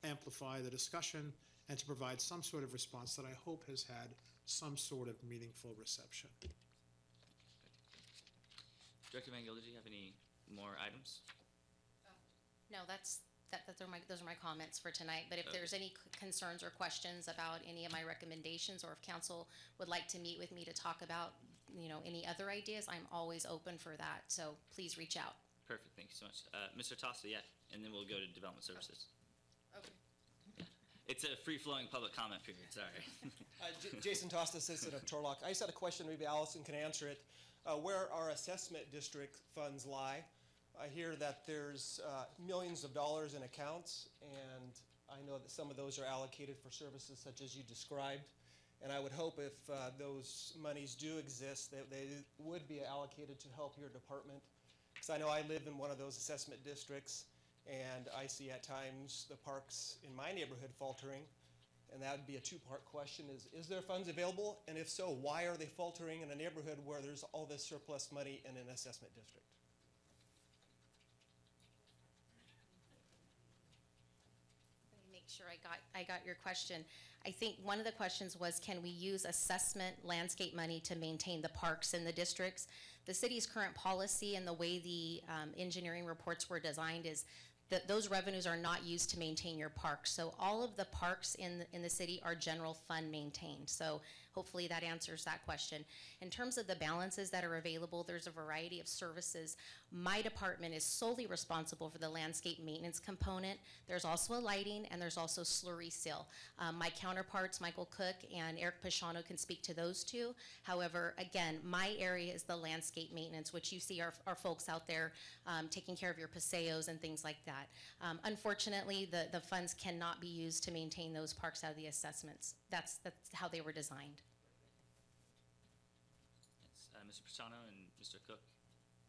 amplify the discussion and to provide some sort of response that I hope has had some sort of meaningful reception. Director Van Gogh, did you have any more items? No, those are my comments for tonight. But if Okay. there's any concerns or questions about any of my recommendations, or if council would like to meet with me to talk about, any other ideas, I'm always open for that. So please reach out. Perfect, thank you so much. Mr. Tosta, yeah, and then we'll go to Development Services. Okay. It's a free-flowing public comment period, sorry. Jason Tosta, Assistant of Turlock. I just had a question, maybe Allison can answer it. Where our assessment district funds lie, I hear that there's millions of dollars in accounts, and I know that some of those are allocated for services such as you described. And I would hope if those monies do exist, that they would be allocated to help your department. Because I know I live in one of those assessment districts, and I see at times the parks in my neighborhood faltering. And that would be a two-part question, is there funds available? And if so, why are they faltering in a neighborhood where there's all this surplus money in an assessment district? Let me make sure I got your question. I think one of the questions was, can we use assessment landscape money to maintain the parks in the districts? The city's current policy and the way the engineering reports were designed is that those revenues are not used to maintain your parks. So all of the parks in the city are general fund maintained. So hopefully that answers that question. In terms of the balances that are available, there's a variety of services. My department is solely responsible for the landscape maintenance component. There's also a lighting, and there's also slurry seal. My counterparts, Michael Cook and Eric Pashano, can speak to those two. However, again, my area is the landscape maintenance, which you see our folks out there taking care of your paseos and things like that. Unfortunately, the funds cannot be used to maintain those parks out of the assessments. That's how they were designed. Yes, Mr. Pashano and Mr. Cook,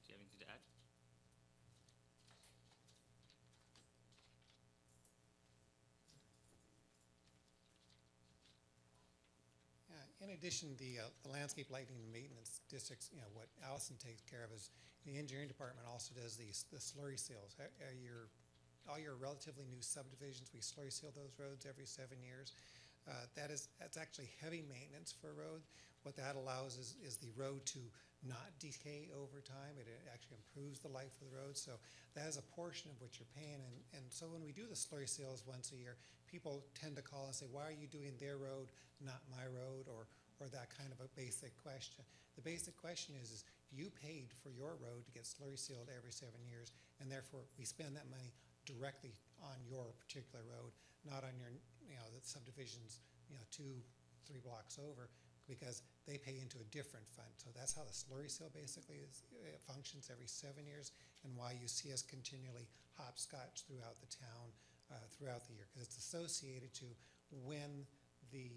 do you have anything to add? In addition, the landscape lighting and maintenance districts, what Allison takes care of is the engineering department also does the slurry seals. All your relatively new subdivisions, we slurry seal those roads every 7 years. That's actually heavy maintenance for a road. What that allows is the road to not decay over time. It actually improves the life of the road. So that is a portion of what you're paying. And so when we do the slurry seals once a year, people tend to call and say, why are you doing their road, not my road, or that kind of a basic question. The basic question is you paid for your road to get slurry sealed every 7 years, and therefore we spend that money directly on your particular road, not on your, the subdivisions, 2-3 blocks over, because they pay into a different fund. So that's how the slurry seal basically functions every 7 years, and why you see us continually hopscotch throughout the town throughout the year, because it's associated to when the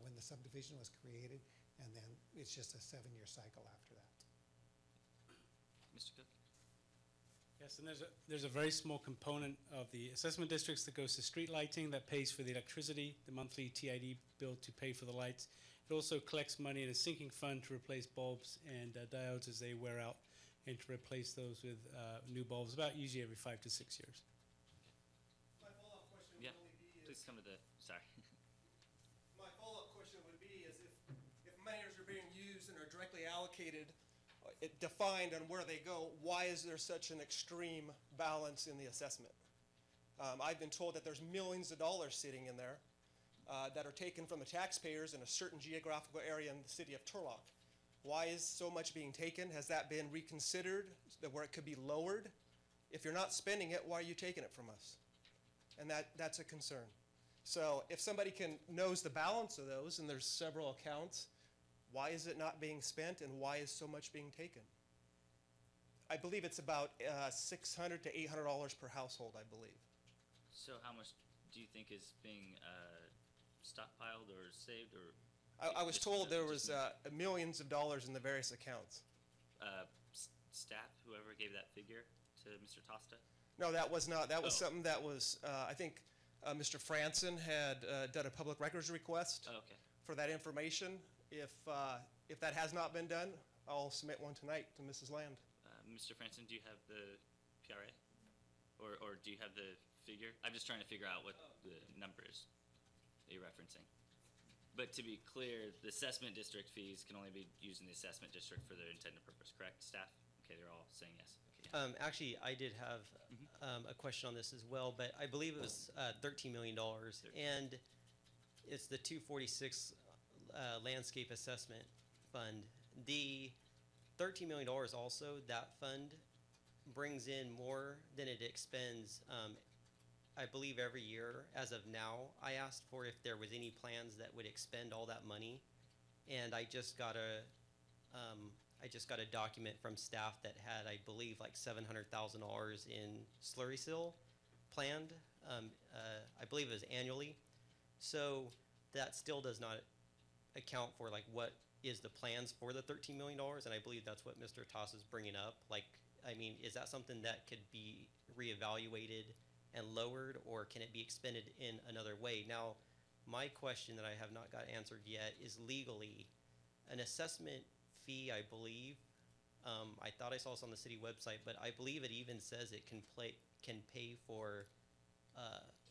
when the subdivision was created, and then it's just a 7-year cycle after that. Mr. Cook? Yes, and there's a very small component of the assessment districts that goes to street lighting that pays for the electricity, the monthly TID bill to pay for the lights. It also collects money in a sinking fund to replace bulbs and diodes as they wear out, and to replace those with new bulbs, about usually every 5 to 6 years. My follow-up question Yeah, would only be please come to the, sorry. My follow-up question would be is if monies are being used and are directly allocated, defined on where they go, why is there such an extreme balance in the assessment? I've been told that there's millions of dollars sitting in there that are taken from the taxpayers in a certain geographical area in the city of Turlock. Why is so much being taken? Has that been reconsidered where it could be lowered? If you're not spending it, why are you taking it from us? And that's a concern. So if somebody knows the balance of those, and there's several accounts, why is it not being spent, and why is so much being taken? I believe it's about $600 to $800 per household, I believe. So how much do you think is being stockpiled or saved, or? I was told there was millions of dollars in the various accounts. Staff, whoever gave that figure to Mr. Tosta? No, that was not. That was something that was, I think Mr. Franson had done a public records request for that information. If that has not been done, I'll submit one tonight to Mrs. Land. Mr. Franson, do you have the PRA? Or do you have the figure? I'm just trying to figure out what the number is that you're referencing. But to be clear, the assessment district fees can only be used in the assessment district for their intended purpose, correct, staff? Okay, they're all saying yes. Okay, yeah. Actually, I did have a question on this as well, but I believe it was $13 million, and it's the 246 Landscape Assessment Fund. The $13 million also, that fund brings in more than it expends. I believe every year, as of now, I asked for if there was any plans that would expend all that money, and I just got a document from staff that had, I believe, like $700,000 in slurry seal planned. I believe it was annually. So that still does not account for like what is the plans for the $13 million, and I believe that's what Mr. Toss is bringing up. Like, I mean, is that something that could be reevaluated and lowered, or can it be expended in another way? Now, my question that I have not got answered yet is legally, an assessment fee, I believe, I thought I saw this on the city website, but I believe it even says it can pay for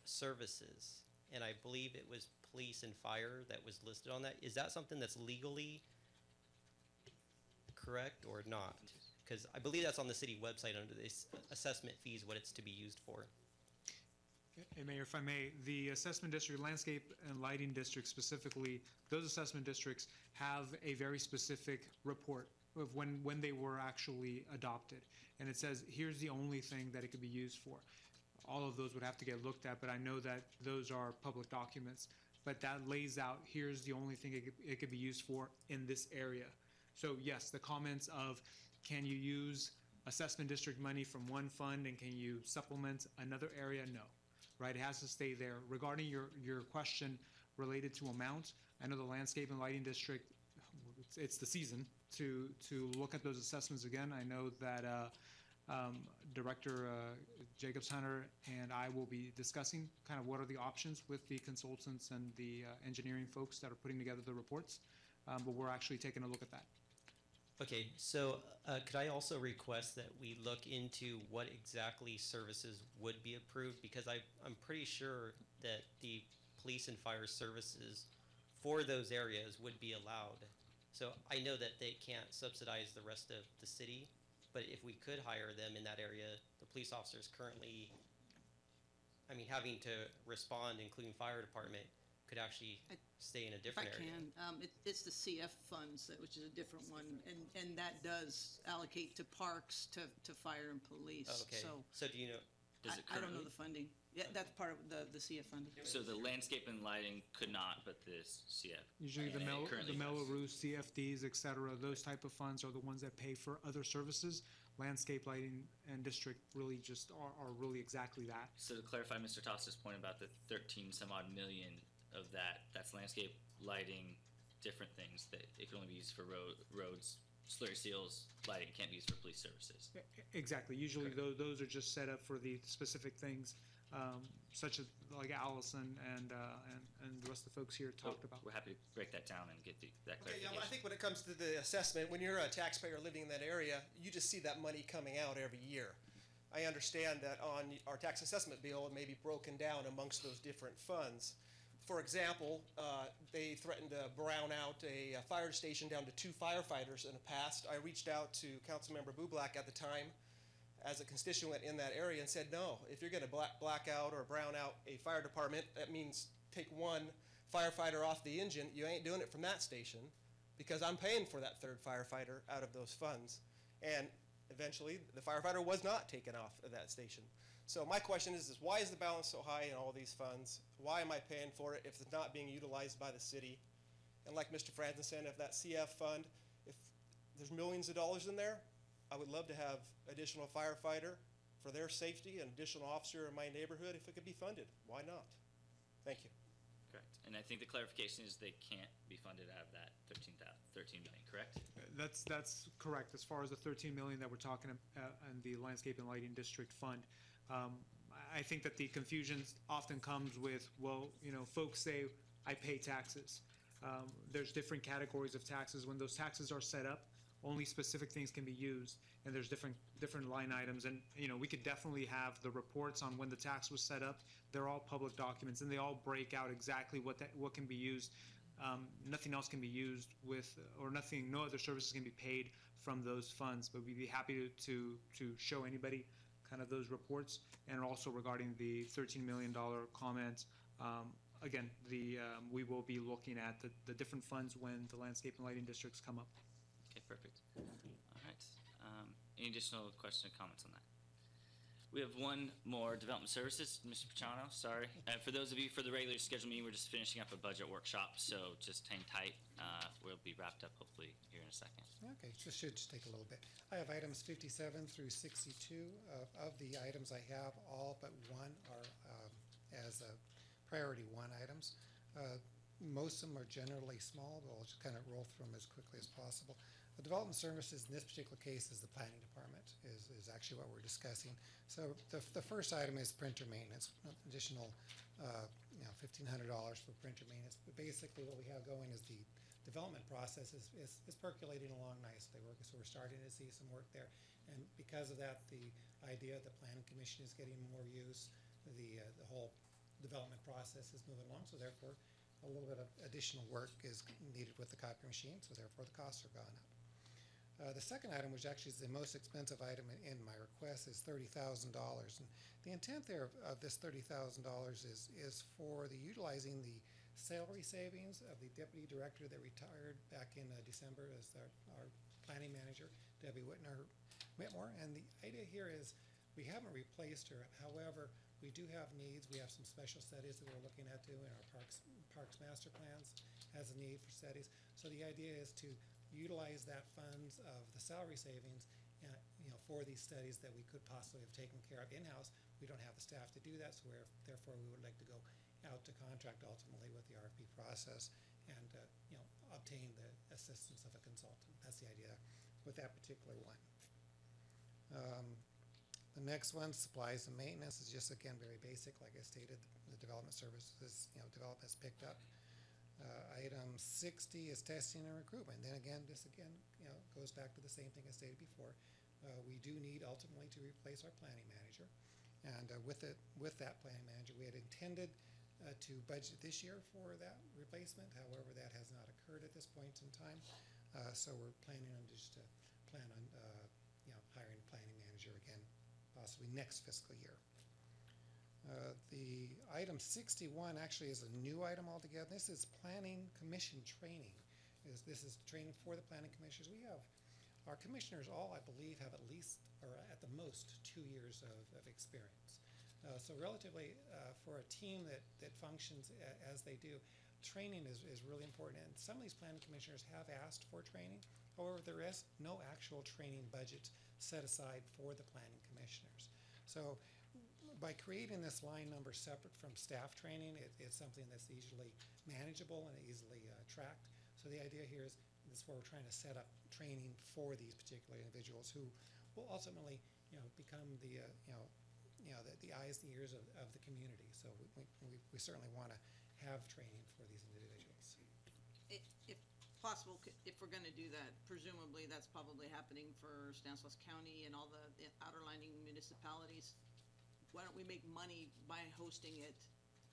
services, and I believe it was police and fire that was listed on that. Is that something that's legally correct or not? Because I believe that's on the city website under this assessment fees, what it's to be used for. And Mayor, if I may, the assessment district, landscape and lighting district specifically, those assessment districts have a very specific report of when they were actually adopted. And it says, here's the only thing that it could be used for. All of those would have to get looked at, but I know that those are public documents. But that lays out, here's the only thing it could be used for in this area. So yes, the comments of, can you use assessment district money from one fund and can you supplement another area? No. Right, it has to stay there. Regarding your question related to amount, I know the landscape and lighting district, it's the season to look at those assessments again. I know that Director Jacobs Hunter and I will be discussing kind of what are the options with the consultants and the engineering folks that are putting together the reports, but we're actually taking a look at that. Okay, so could I also request that we look into what exactly services would be approved? Because I'm pretty sure that the police and fire services for those areas would be allowed. So I know that they can't subsidize the rest of the city, but if we could hire them in that area, the police officers currently, I mean, having to respond, including fire department, could actually stay in a If I different area. can, it's the CF funds, which is a different one, and that does allocate to parks, to fire and police, Okay, so. so do you know, Does it I don't know currently? the funding. Yeah, that's part of the CF funding. So the landscape and lighting could not, but this CF. Usually the it currently does. Melrose, CFDs, et cetera, those type of funds are the ones that pay for other services. Landscape, lighting, and district really just are really exactly that. So to clarify Mr. Tosta's point about the 13 some odd million of that's landscape, lighting, different things, that it can only be used for roads, slurry seals, lighting can't be used for police services. Exactly. Usually those are just set up for the specific things, such as like Allison and the rest of the folks here talked about. We're happy to break that down and get that Okay, yeah, clarification. well, I think when it comes to the assessment, when you're a taxpayer living in that area, you just see that money coming out every year. I understand that on our tax assessment bill, it may be broken down amongst those different funds. For example, they threatened to brown out a fire station down to 2 firefighters in the past. I reached out to Councilmember Bublak at the time as a constituent in that area and said, no, if you're going to black out or brown out a fire department, that means take 1 firefighter off the engine. You ain't doing it from that station because I'm paying for that 3rd firefighter out of those funds. And eventually, the firefighter was not taken off of that station. So my question is why is the balance so high in all these funds? Why am I paying for it if it's not being utilized by the city? And like Mr. Franzen said, if that CF fund, if there's millions of dollars in there, I would love to have additional firefighter for their safety and additional officer in my neighborhood if it could be funded. Why not? Thank you. Correct. And I think the clarification is they can't be funded out of that 13 million, correct? That's correct. As far as the 13 million that we're talking about in the landscape and lighting district fund, I think that the confusion often comes with, well, folks say I pay taxes. There's different categories of taxes. When those taxes are set up, only specific things can be used, and there's different line items. And we could definitely have the reports on when the tax was set up. They're all public documents, and they all break out exactly what can be used. Nothing else can be used no other services can be paid from those funds. But we'd be happy to show anybody kind of those reports, and also regarding the $13 million comment. Again, we will be looking at the different funds when the landscape and lighting districts come up. Okay, perfect. All right. Any additional questions or comments on that? We have one more, development services. Mr. Pachano, sorry. For those of you for the regular scheduled meeting, we're just finishing up a budget workshop, so just hang tight. We'll be wrapped up hopefully here in a second. Okay, should just take a little bit. I have items 57 through 62. Of the items I have, all but one are as priority 1 items. Most of them are generally small, but I'll just kind of roll through them as quickly as possible. The development services in this particular case is the planning department, is actually what we're discussing. So the first item is printer maintenance, additional $1,500 for printer maintenance. But basically what we have going is the development process is percolating along nicely. So we're starting to see some work there. And because of that, the idea of the planning commission is getting more use. The whole development process is moving along, so therefore a little bit of additional work is needed with the copy machine, so therefore the costs are gone up. The second item, which actually is the most expensive item in my request, is $30,000. And the intent there of this $30,000 is for utilizing the salary savings of the deputy director that retired back in December as our planning manager, Debbie Whitmore. And the idea here is we haven't replaced her. However, we do have needs. We have some special studies that we're looking at doing. Our parks master plans has a need for studies. So the idea is to utilize that funds of the salary savings for these studies that we could possibly have taken care of in-house. We don't have the staff to do that, so therefore we would like to go out to contract ultimately with the RFP process and obtain the assistance of a consultant. That's the idea with that particular one. The next one, supplies and maintenance, is just again very basic. Like I stated, the development services, development has picked up. Item 60 is testing and recruitment. Then again, this goes back to the same thing I stated before. We do need ultimately to replace our planning manager, and with that planning manager, we had intended to budget this year for that replacement. However, that has not occurred at this point in time. So we're planning on just plan on hiring a planning manager again, possibly next fiscal year. The item 61 actually is a new item altogether. This is planning commission training. This is training for the planning commissioners. We have our commissioners all, I believe, have at least or at the most 2 years of experience. So relatively, for a team that functions as they do, training is really important. And some of these planning commissioners have asked for training. However, there is no actual training budget set aside for the planning commissioners. So by creating this line number separate from staff training, it's something that's easily manageable and easily tracked. So the idea here is this is where we're trying to set up training for these particular individuals who will ultimately, become the eyes and ears of the community. So we certainly want to have training for these individuals. If possible, if we're going to do that, presumably that's probably happening for Stanislaus County and all the outerlining municipalities. Why don't we make money by hosting it,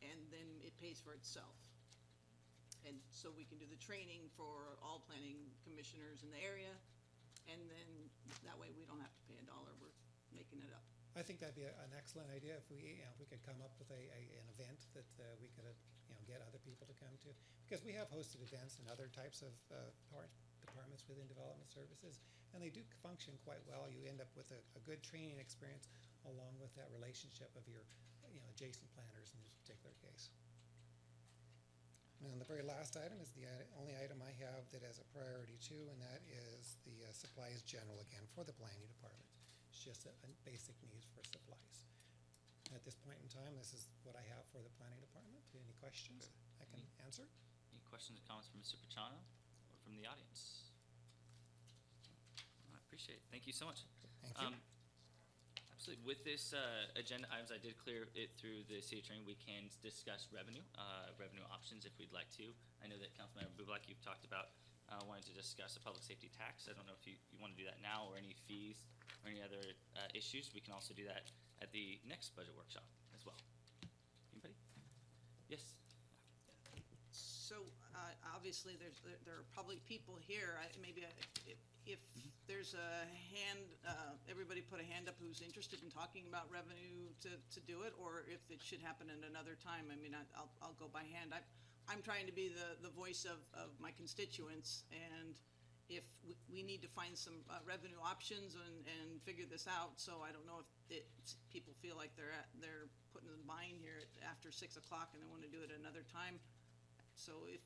and then it pays for itself? And so we can do the training for all planning commissioners in the area, and then that way we don't have to pay $1. We're making it up. I think that'd be an excellent idea if we could come up with an event that we could get other people to come to, because we have hosted events in other types of departments within development services, and they do function quite well. You end up with a good training experience along with that relationship of your adjacent planners in this particular case. And the very last item is the only item I have that has a priority too, and that is the supplies general again for the planning department. It's just a basic needs for supplies. At this point in time, this is what I have for the planning department. Any questions I can answer? Any questions or comments from Mr. Pachano or from the audience? I appreciate it. Thank you so much. Thank you. Absolutely. With this agenda items, I did clear it through the city attorney. We can discuss revenue options if we'd like to. I know that Councilmember Bublak, you've talked about wanting to discuss a public safety tax. I don't know if you want to do that now or any fees or any other issues. We can also do that at the next budget workshop as well. Anybody? Yes. So obviously, there are probably people here. If there's a hand, everybody put a hand up who's interested in talking about revenue to do it, or if it should happen at another time. I mean, I'll go by hand. I'm trying to be the voice of my constituents, and if we need to find some revenue options and figure this out. So I don't know if people feel like they're putting the bind here after 6 o'clock and they want to do it another time. So if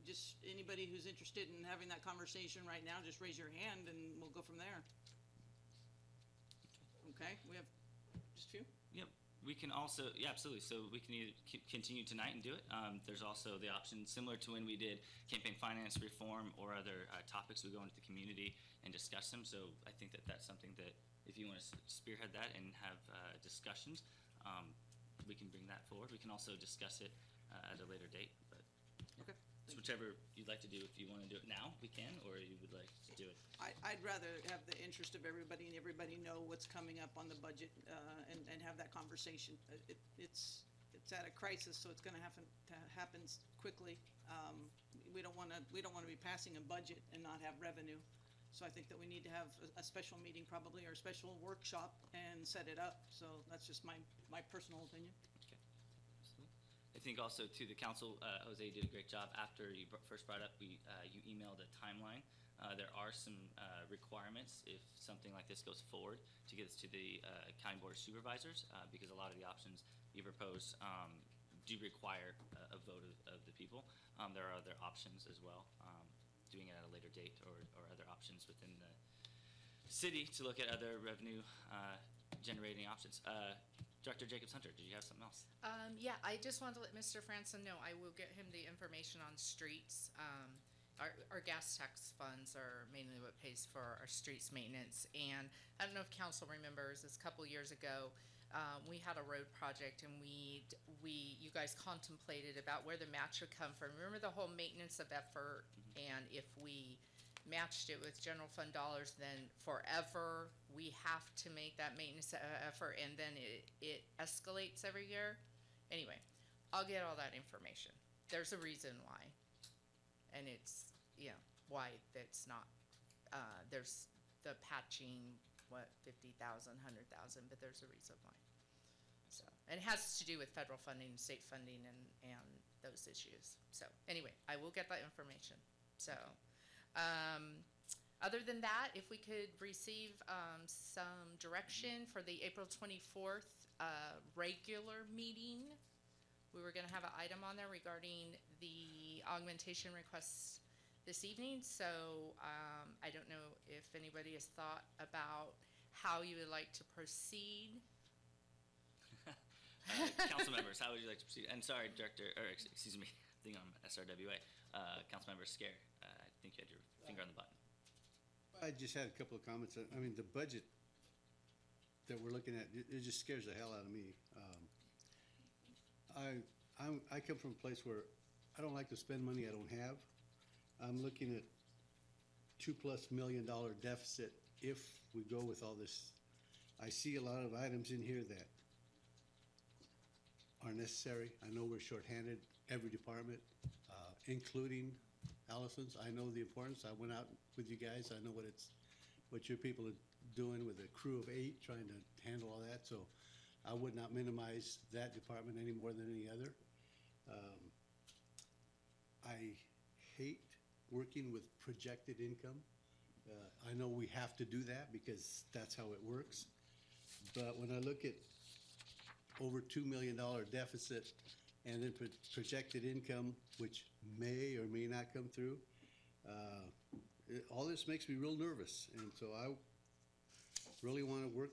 just anybody who's interested in having that conversation right now, just raise your hand and we'll go from there. Okay, we have just a few? Yep. We can also, yeah, absolutely. So we can either continue tonight and do it. There's also the option, similar to when we did campaign finance reform or other topics, we go into the community and discuss them. So I think that that's something that if you want to spearhead that and have discussions, we can bring that forward. We can also discuss it at a later date. But Okay. it's whichever you'd like to do. If you want to do it now, we can, or you would like to do it. I'd rather have the interest of everybody and everybody know what's coming up on the budget and have that conversation. It's at a crisis, so it's going to happen quickly. We don't want to be passing a budget and not have revenue. So I think that we need to have a special meeting probably, or a special workshop and set it up. So that's just my personal opinion. Okay. Absolutely. I think also to the council, Jose did a great job. After you first brought up, you emailed a timeline. There are some requirements if something like this goes forward to get us to the County Board of Supervisors, because a lot of the options you propose do require a vote of the people. There are other options as well, doing it at a later date, or other options within the city to look at other revenue generating options. Director Jacobs-Hunter, did you have something else? Yeah, I just wanted to let Mr. Franson know I will get him the information on streets. Our gas tax funds are mainly what pays for our streets maintenance. And I don't know if council remembers, this couple years ago, we had a road project and you guys contemplated about where the match would come from. Remember the whole maintenance of effort? And if we matched it with general fund dollars, then forever we have to make that maintenance effort, and then it escalates every year. Anyway, I'll get all that information. There's a reason why. And it's, why that's not, there's the patching, 50,000, 100,000, but there's a reason why. So, and it has to do with federal funding, state funding, and those issues. So, anyway, I will get that information. So, other than that, if we could receive some direction for the April 24th regular meeting, we were going to have an item on there regarding the augmentation requests this evening. So I don't know if anybody has thought about how you would like to proceed. Council members, how would you like to proceed? And sorry, Director, or excuse me, I think I'm SRWA. Councilmember Scare, I think you had your finger on the button. I just had a couple of comments. I mean, the budget that we're looking at, it just scares the hell out of me. I come from a place where I don't like to spend money I don't have. I'm looking at $2+ million deficit if we go with all this. I see a lot of items in here that are necessary. I know we're shorthanded, every department, including Allison's. I know the importance. I went out with you guys. I know what your people are doing with a crew of 8 trying to handle all that. So I would not minimize that department any more than any other. I hate working with projected income. I know we have to do that because that's how it works. But when I look at over $2 million deficit and then projected income, which may or may not come through, all this makes me real nervous. And so I really want to work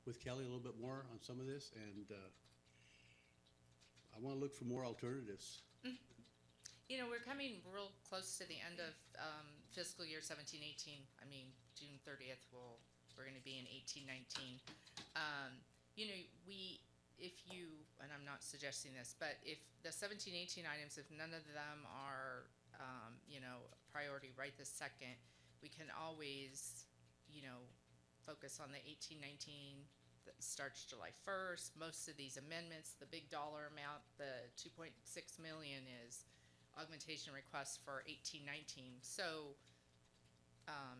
with Kelly a little bit more on some of this, and I want to look for more alternatives. We're coming real close to the end of fiscal year 17-18. I mean, June 30th, we're going to be in 18-19. And I'm not suggesting this, but if the 17-18 items, if none of them are, priority right this second, we can always, focus on the 18-19 that starts July 1st. Most of these amendments, the big dollar amount, the 2.6 million is augmentation requests for 18-19. So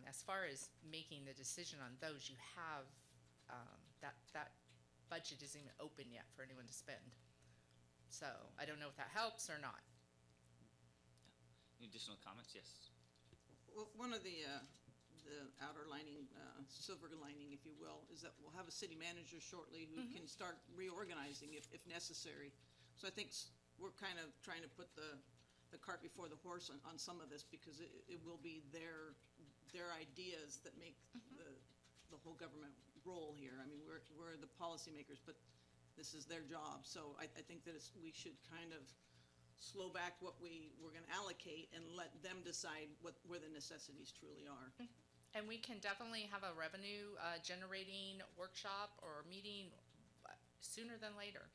as far as making the decision on those, you have that budget isn't even open yet for anyone to spend. So I don't know if that helps or not. Any additional comments? Yes. Well, one of the outer lining, silver lining, if you will, is that we'll have a city manager shortly who can start reorganizing if necessary. So I think we're kind of trying to put the cart before the horse on some of this, because it will be their ideas that make the whole government roll here. I mean, we're the policymakers, but this is their job. So I think that we should kind of slow back what we're going to allocate and let them decide where the necessities truly are. And we can definitely have a revenue generating workshop or meeting sooner than later.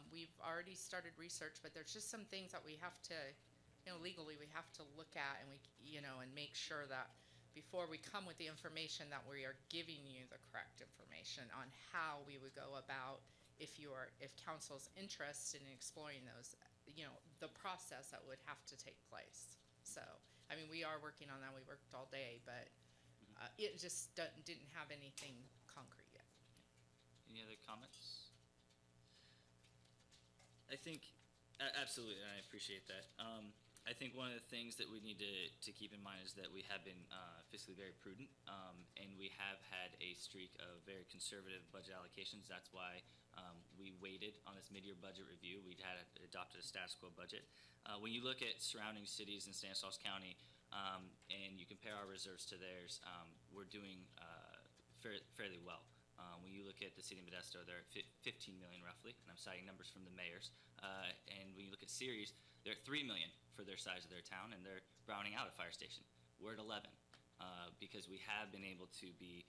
We've already started research, but there's just some things that we have to, legally we have to look at, and and make sure that before we come with the information that we are giving you the correct information on how we would go about if council's interested in exploring those, the process that would have to take place. So, I mean, we are working on that. We worked all day, but it just didn't have anything concrete yet. Any other comments? I think, absolutely, and I appreciate that. I think one of the things that we need to keep in mind is that we have been fiscally very prudent, and we have had a streak of very conservative budget allocations. That's why we waited on this mid-year budget review. We had adopted a status quo budget. When you look at surrounding cities in Stanislaus County, and you compare our reserves to theirs, we're doing fairly well. When you look at the city of Modesto, they're at 15 million roughly, and I'm citing numbers from the mayors. And when you look at Ceres, they're at 3 million for their size of their town, and they're browning out a fire station. We're at 11 because we have been able to be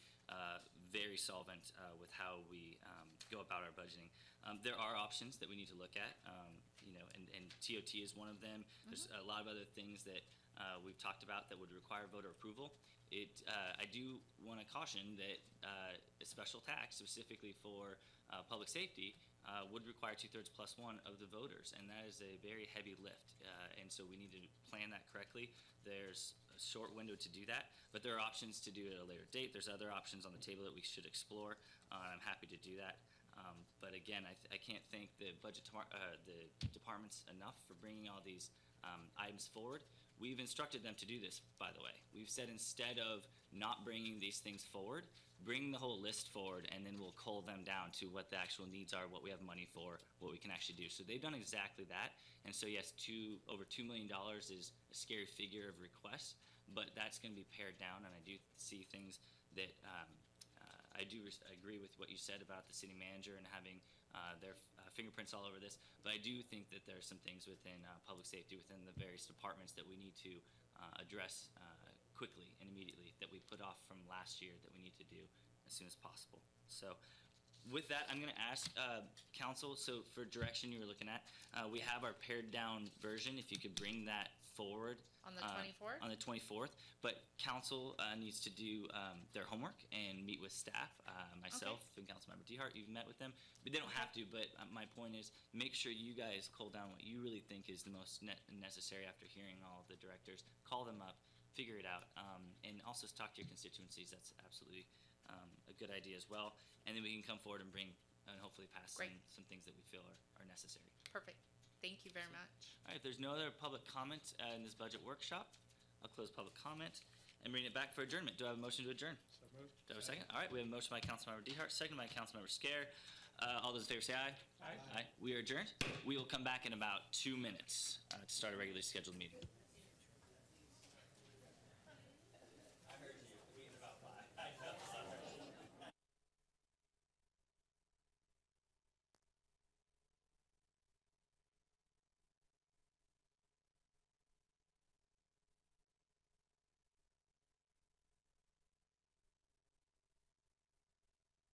very solvent with how we go about our budgeting. There are options that we need to look at, and TOT is one of them. There's a lot of other things that we've talked about that would require voter approval. I do want to caution that a special tax specifically for public safety would require require 2/3 plus one of the voters, and that is a very heavy lift. And so we need to plan that correctly. There's a short window to do that, but there are options to do it at a later date. There's other options on the table that we should explore. I'm happy to do that. But again, I can't thank the the departments enough for bringing all these items forward. We've instructed them to do this, by the way. We've said instead of not bringing these things forward, bring the whole list forward, and then we'll cull them down to what the actual needs are, what we have money for, what we can actually do. So they've done exactly that. And so yes, over $2 million is a scary figure of requests, but that's going to be pared down. And I do see things that I do agree with what you said about the city manager and having their fingerprints all over this. But I do think that there are some things within public safety, within the various departments that we need to address quickly and immediately, that we put off from last year, that we need to do as soon as possible. So with that, I'm going to ask council, so for direction you were looking at, we have our pared down version, if you could bring that forward. On the 24th? On the 24th, but council needs to do their homework and meet with staff, myself and Councilmember DeHart, you've met with them, but they don't have to, but my point is, make sure you guys cull down what you really think is the most necessary after hearing all of the directors, call them up, figure it out, and also talk to your constituencies. That's absolutely a good idea as well. And then we can come forward and bring and hopefully pass some things that we feel are necessary. Perfect. Thank you very much. All right, if there's no other public comment in this budget workshop, I'll close public comment and bring it back for adjournment. Do I have a motion to adjourn? So moved. Do I have a second? All right, we have a motion by Councilmember DeHart, second by Councilmember Scare. All those in favor say aye. Aye. We are adjourned. We will come back in about 2 minutes to start a regularly scheduled meeting.